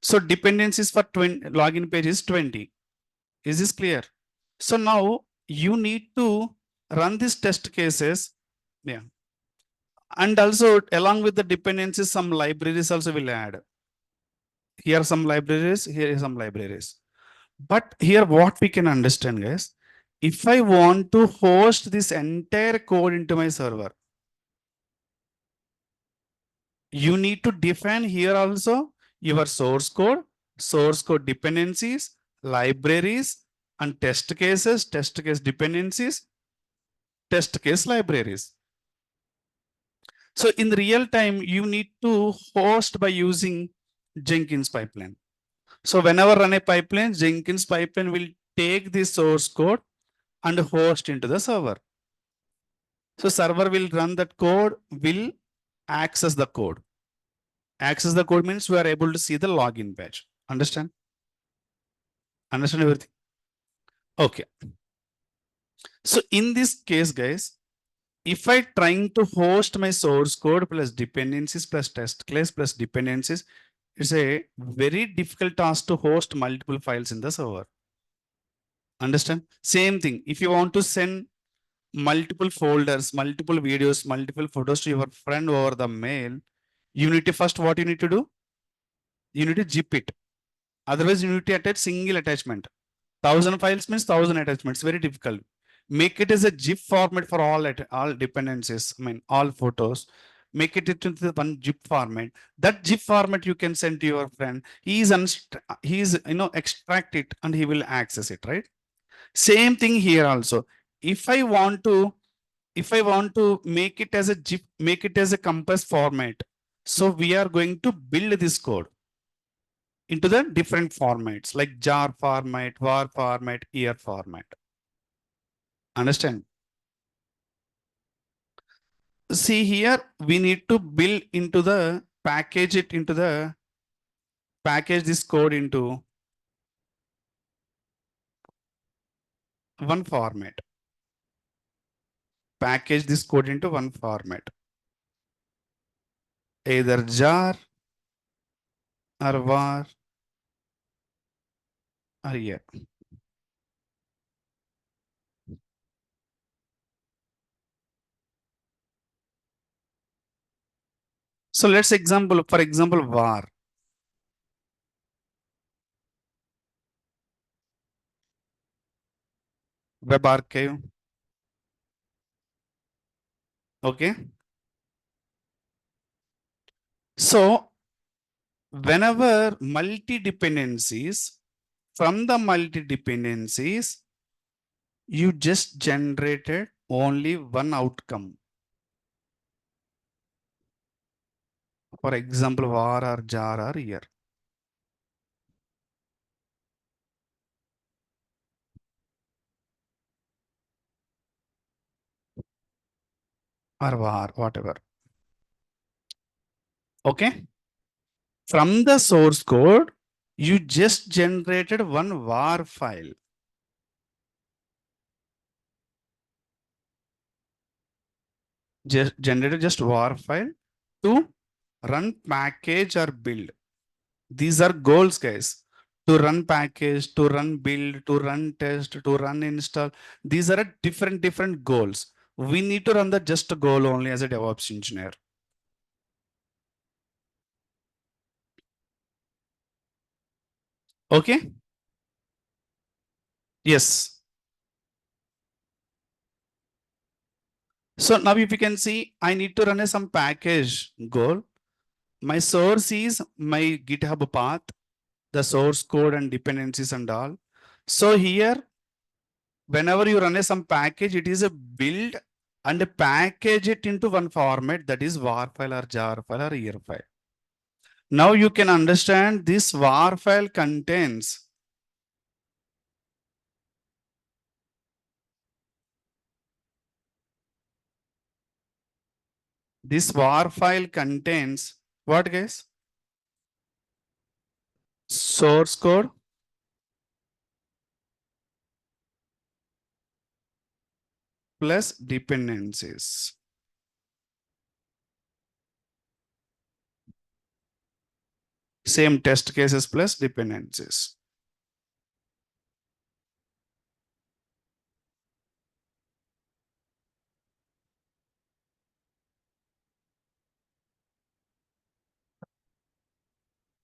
So dependencies for 20 login page is 20. Is this clear? So now you need to run these test cases. Yeah. And also along with the dependencies, some libraries also will add. Here are some libraries, here are some libraries. But here what we can understand, guys, if I want to host this entire code into my server, you need to define here also your source code dependencies, libraries, and test cases, test case dependencies, test case libraries. So in real time, you need to host by using Jenkins pipeline. So whenever run a pipeline, Jenkins pipeline will take the source code and host into the server. So server will run that code, will access the code. Access the code means we are able to see the login page. Understand? Understand everything? Okay. So in this case, guys, if I trying to host my source code plus dependencies plus test class plus dependencies, it's a very difficult task to host multiple files in the server. Understand? Same thing. If you want to send multiple folders, multiple videos, multiple photos to your friend over the mail, you need to first what you need to do? You need to zip it. Otherwise, you need to attach single attachment. 1,000 files means 1,000 attachments. Very difficult. Make it as a zip format for all dependencies. I mean, all photos. Make it into the one zip format. That zip format you can send to your friend. He's extract it and he will access it, right? Same thing here also. If I want to make it as a zip, make it as a compass format. So we are going to build this code into the different formats like jar format, var format, year format. Understand? See here, we need to build into the package it into the package this code into one format. Package this code into one format. Either jar or var or year. So let's for example, var. Web archive. Okay. So whenever multi-dependencies, from the multi-dependencies, you just generated only one outcome. For example, var or jar or year. Or var, whatever. Okay. From the source code, you just generated one var file. Just generated just var file to run package or build. These are goals, guys. To run package, to run build, to run test, to run install. These are different goals. We need to run the just goal only as a DevOps engineer. Okay. Yes. So now if you can see, I need to run some package goal. My source is my GitHub path, the source code and dependencies and all. So here, whenever you run some package, it is a build and package it into one format, that is var file or jar file or year file. Now you can understand this var file contains what, guys? Source code plus dependencies. Same test cases plus dependencies.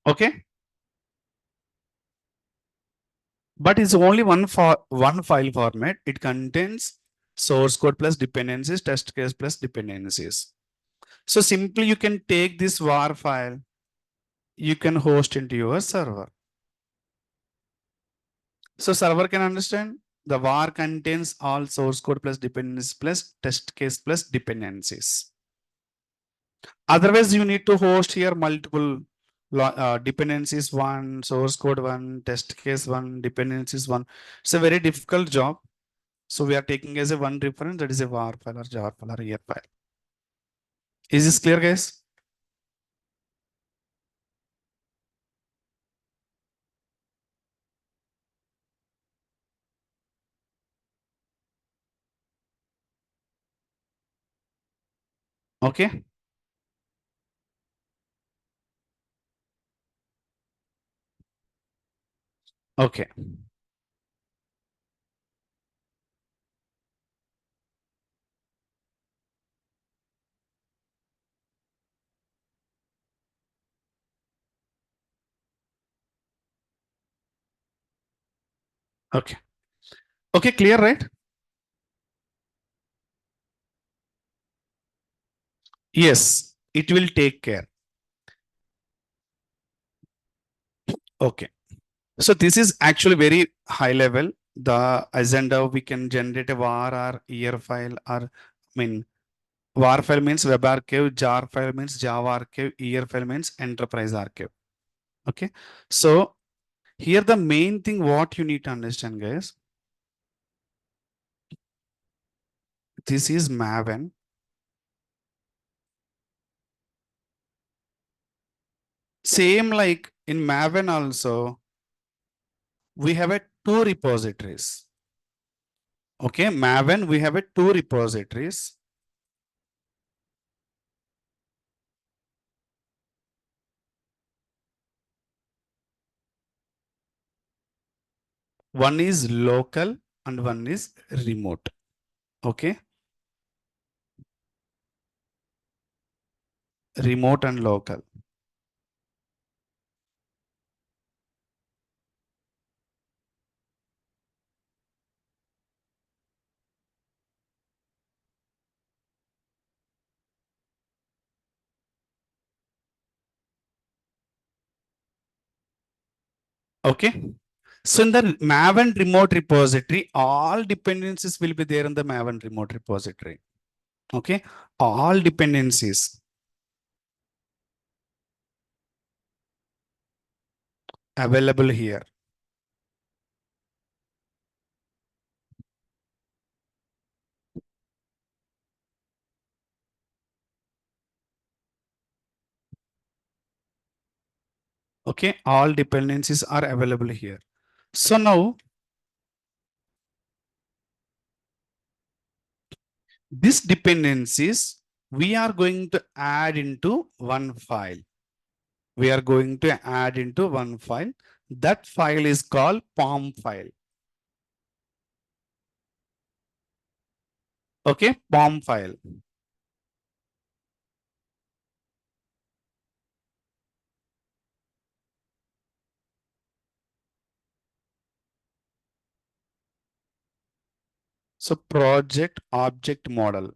Okay. But it's only one file format. It contains source code plus dependencies, test case plus dependencies. So simply you can take this var file, you can host into your server. So server can understand the var contains all source code plus dependencies plus test case plus dependencies. Otherwise, you need to host here multiple dependencies one, source code one, test case one, dependencies one. It's a very difficult job. So we are taking as a one reference, that is a var file or jar file or ER file. Is this clear, guys? Okay. Okay. Okay. Okay, clear, right? Yes, it will take care. Okay. So this is actually very high level. The agenda, we can generate a var or ER file or, I mean, var file means web archive, jar file means Java archive, ER file means enterprise archive. Okay. So here the main thing what you need to understand, guys, this is Maven. Same like in Maven also, we have a two repositories. Okay, Maven, we have a two repositories. One is local and one is remote. Okay, remote and local. Okay. So in the Maven remote repository, all dependencies will be there in the Maven remote repository. Okay. All dependencies available here. Okay. All dependencies are available here. So now these dependencies, we are going to add into one file. We are going to add into one file. That file is called POM file. Okay, POM file. So project object model.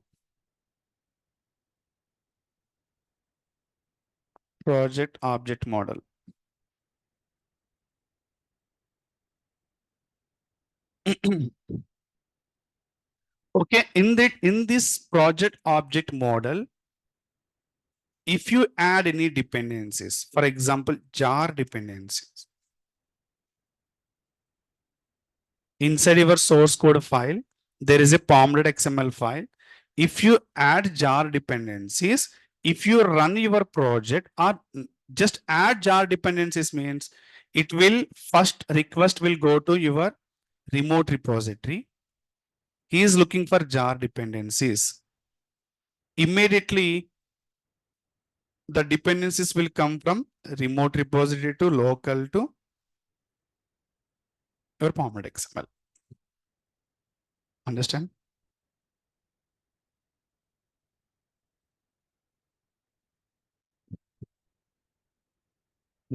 Project object model. Okay, in this project object model, if you add any dependencies, for example, jar dependencies, inside your source code file, there is a pom.xml file. If you add jar dependencies, if you run your project or just add jar dependencies means it will first request will go to your remote repository. He is looking for jar dependencies. Immediately the dependencies will come from remote repository to local to your format XML. Understand?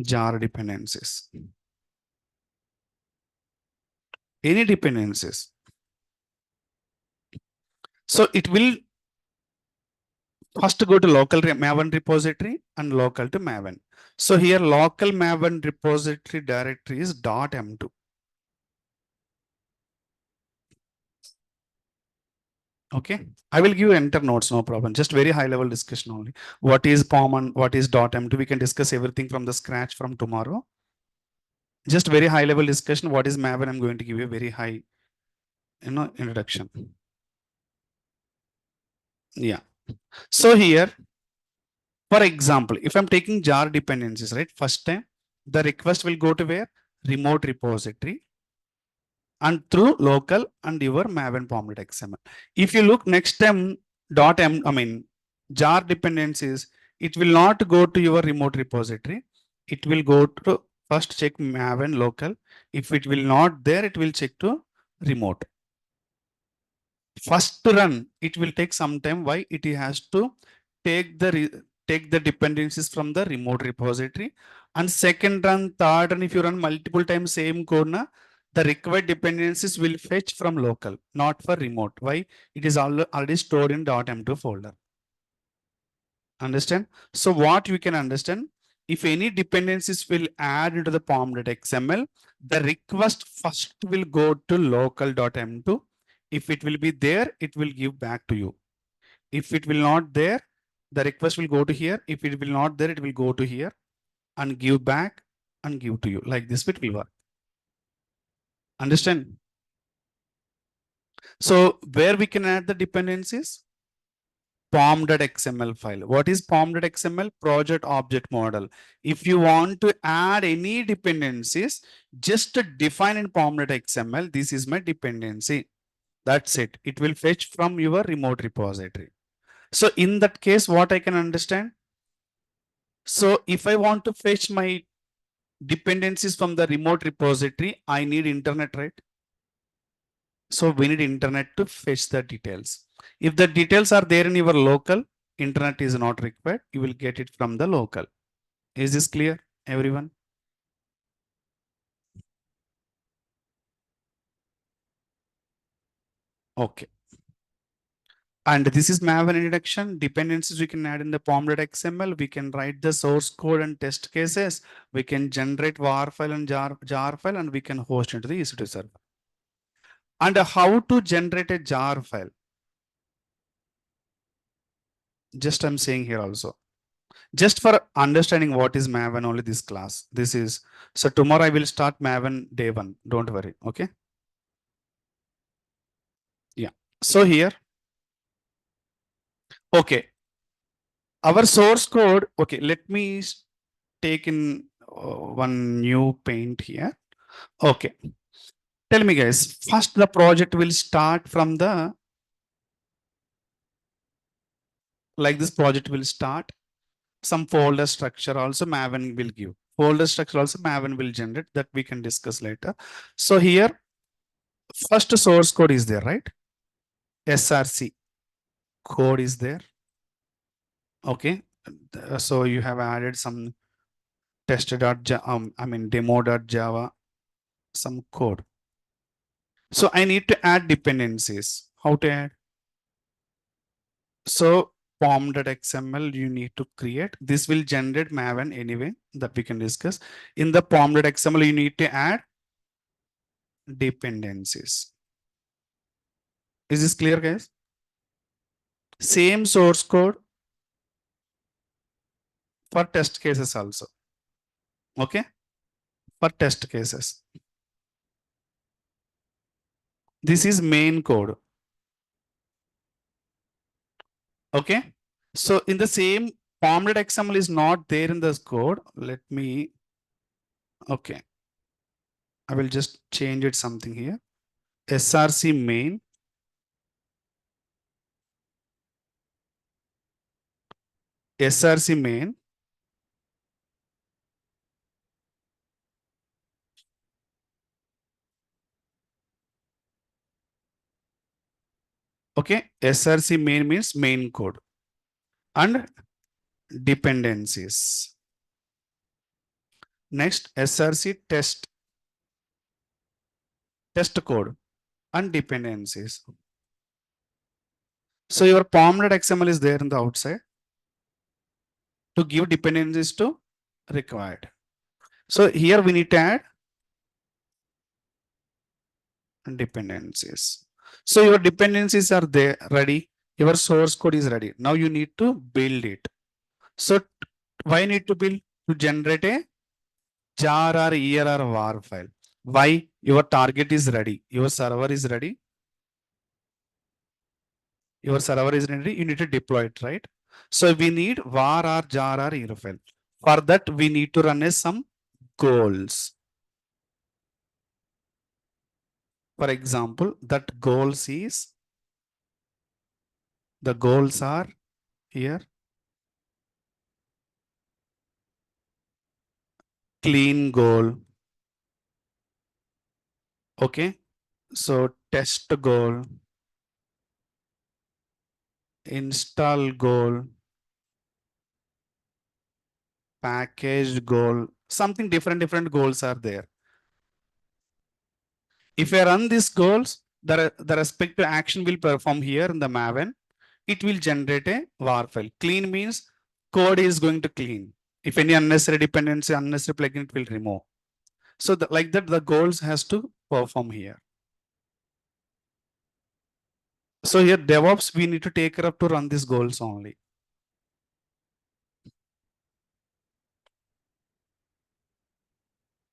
Jar dependencies. Any dependencies. So it will first go to local Maven repository and local to Maven. So here local Maven repository directory is .m2. Okay, I will give enter notes, no problem. Just very high level discussion only. What is POM and what is .m2? We can discuss everything from the scratch from tomorrow. Just very high level discussion. What is Maven? I'm going to give you a very high, introduction. Yeah. So here, for example, if I'm taking jar dependencies, right? First time, the request will go to where? Remote repository and through local and your Maven format XML. If you look next time, jar dependencies, it will not go to your remote repository. It will go to first check Maven local. If it will not there, it will check to remote. First run, it will take some time. Why? It has to take the dependencies from the remote repository. And second run, third run, if you run multiple times same code, the required dependencies will fetch from local, not for remote. Why? It is already stored in .m2 folder. Understand? So what you can understand, if any dependencies will add into the pom.xml, the request first will go to local.m2. If it will be there, it will give back to you. If it will not there, the request will go to here. If it will not there, it will go to here and give back and give to you. Like this, it will work. Understand? So where we can add the dependencies? pom.xml file. What is pom.xml? Project object model. If you want to add any dependencies, just define in pom.xml. This is my dependency. That's it. It will fetch from your remote repository. So in that case, what I can understand? So if I want to fetch my dependencies from the remote repository, I need internet, right? So we need internet to fetch the details. If the details are there in your local, internet is not required. You will get it from the local. Is this clear, everyone? Okay. And this is Maven introduction. Dependencies we can add in the pom.xml. We can write the source code and test cases. We can generate var file and jar file, and we can host into the EC2 server. And how to generate a jar file? Just I'm saying here also. Just for understanding what is Maven, only this class. This is, so tomorrow I will start Maven day 1. Don't worry. Okay. Yeah. So here, okay. Our source code. Okay. Let me take in one new paint here. Okay. Tell me guys, first the project will start from the, like this project will start. Some folder structure also Maven will give. Folder structure also Maven will generate, that we can discuss later. So here, first source code is there, right? SRC code is there. Okay. So you have added some demo.java, some code. So I need to add dependencies. How to add? So pom.xml you need to create. This will generate Maven anyway, that we can discuss. In the pom.xml you need to add dependencies. Is this clear, guys? Same source code for test cases also. Okay. For test cases. This is main code. Okay. So in the same pom.xml is not there in this code. Let me, okay. I will just change it something here. SRC main. SRC main. Okay, SRC main means main code and dependencies. Next, SRC test code and dependencies. So your pom.xml is there in the outside to give dependencies to required. So here we need to add dependencies. So your dependencies are there ready. Your source code is ready. Now you need to build it. So why need to build? To generate a jar or ER or var file. Why? Your target is ready. Your server is ready. Your server is ready. You need to deploy it, right? So we need var or jar or ER file. For that, we need to run some goals. For example, that goals is, the goals are here, clean goal. Okay. So test goal, install goal, package goal, something different goals are there. If I run these goals, the respective action will perform here in the Maven. It will generate a var file. Clean means code is going to clean. If any unnecessary dependency, unnecessary plugin, it will remove. So like that, the goals has to perform here. So here DevOps, we need to take care of to run these goals only.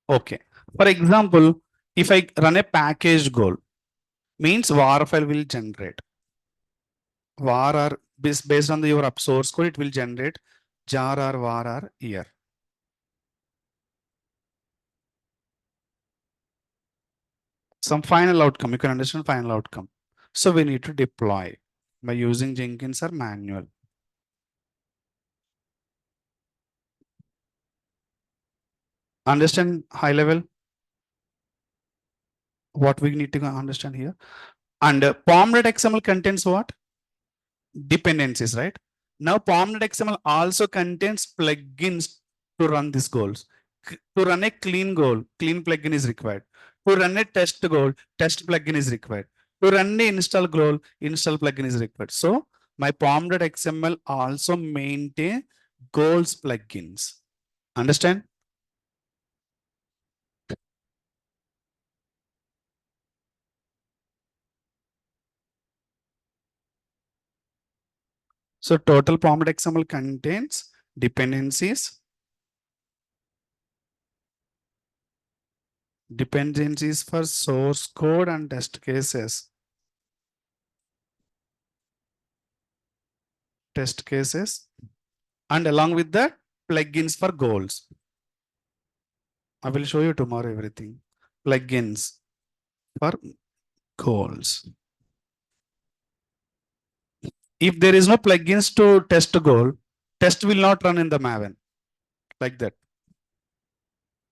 Okay. For example, if I run a package goal, means var file will generate. Var or based on your source code, it will generate jar or var or here. Some final outcome, you can understand final outcome. So we need to deploy by using Jenkins or manual. Understand high level what we need to understand here. And pom.xml contains what? Dependencies, right? Now pom.xml also contains plugins to run these goals. To run a clean goal, clean plugin is required. To run a test goal, test plugin is required. To run the install goal, install plugin is required. So my pom.xml also maintain goals plugins. Understand? So total pom.xml contains dependencies, dependencies for source code and test cases. Test cases, and along with that, plugins for goals. I will show you tomorrow everything. Plugins for goals. If there is no plugins to test goal, test will not run in the Maven like that.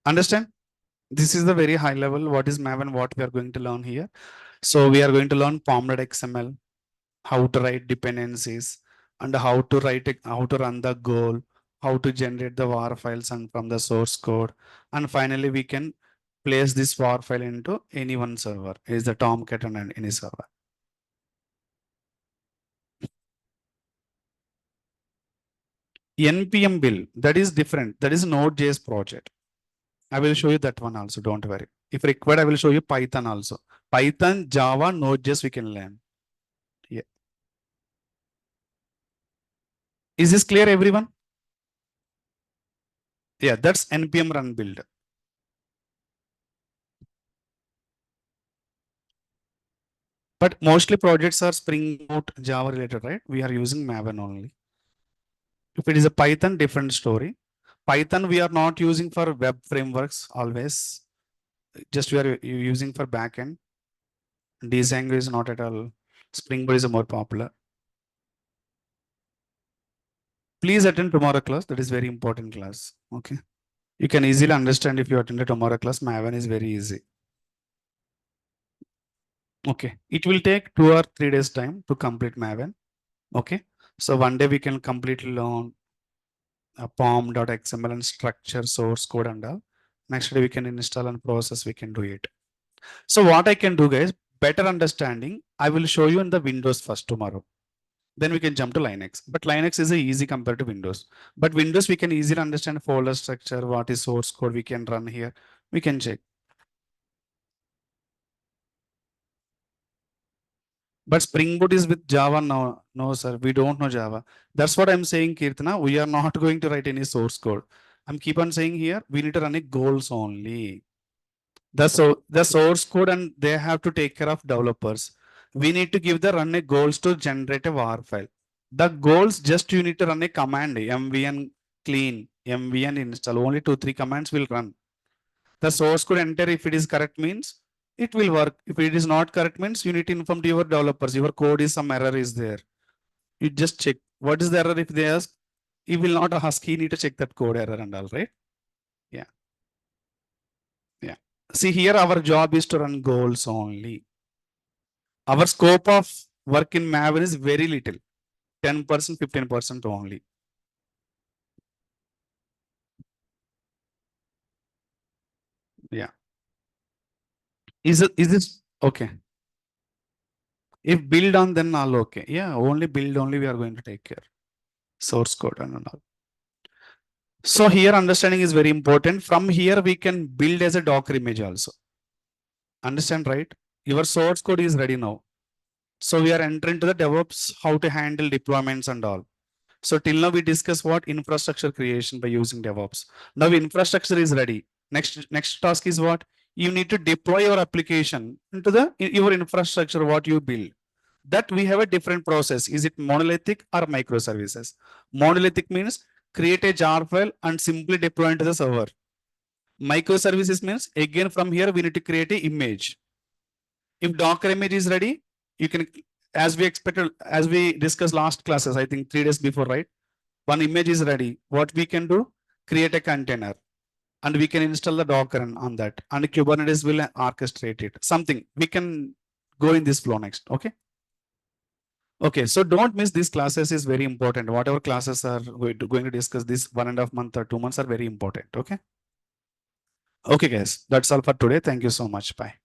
Understand? This is the very high level. What is Maven? What we are going to learn here. So we are going to learn pom.xml, how to write dependencies, and how to write it, how to run the goal, how to generate the var files and from the source code, and finally we can place this var file into any one server, is the Tomcat and any server. NPM build, that is different. That is Node.js project. I will show you that one also. Don't worry. If required, I will show you Python also. Python, Java, Node.js we can learn. Yeah. Is this clear, everyone? Yeah, that's NPM run build. But mostly projects are Spring Boot, Java related, right? We are using Maven only. If it is a Python, different story. Python, we are not using for web frameworks always. Just we are using for backend. Django is not at all. Spring Boot is more popular. Please attend tomorrow class. That is very important class. Okay. You can easily understand if you attend a tomorrow class. Maven is very easy. Okay, it will take 2 or 3 days time to complete Maven. Okay, so one day we can completely learn pom.xml and structure source code and all. Next day we can install and process, we can do it. So what I can do, guys, better understanding, I will show you in the Windows first tomorrow. Then we can jump to Linux. But Linux is easy compared to Windows. But Windows, we can easily understand folder structure, what is source code, we can run here, we can check. But Spring Boot is with Java now. No, sir, we don't know Java. That's what I'm saying, Kirtana. We are not going to write any source code. I'm keep on saying here, we need to run it goals only. The source code and they have to take care of developers. We need to give the run a goals to generate a var file. The goals just you need to run a command mvn clean, mvn install. Only 2-3 commands will run. The source code enter if it is correct means it will work. If it is not correct means you need to inform to your developers. Your code is some error is there. You just check what is the error. If they ask, he will not ask. He need to check that code error and all, right? Yeah. Yeah. See here, our job is to run goals only. Our scope of work in Maven is very little, 10%, 15% only. Yeah. Is this okay? If build on, then all okay. Yeah, only build only we are going to take care. Source code and all. So here understanding is very important. From here we can build as a Docker image also. Understand, right? Your source code is ready now. So we are entering to the DevOps, how to handle deployments and all. So till now we discuss what infrastructure creation by using DevOps. Now infrastructure is ready. Next task is what? You need to deploy your application into your infrastructure, what you build. That we have a different process. Is it monolithic or microservices? Monolithic means create a jar file and simply deploy into the server. Microservices means again from here we need to create an image. If Docker image is ready, you can, as we expected, as we discussed last classes, I think 3 days before, right? One image is ready. What we can do? Create a container and we can install the Docker on that, and Kubernetes will orchestrate it. Something we can go in this flow next. Okay. Okay. So don't miss these classes is very important. Whatever classes are going to discuss this 1.5 month or 2 months are very important. Okay. Okay, guys. That's all for today. Thank you so much. Bye.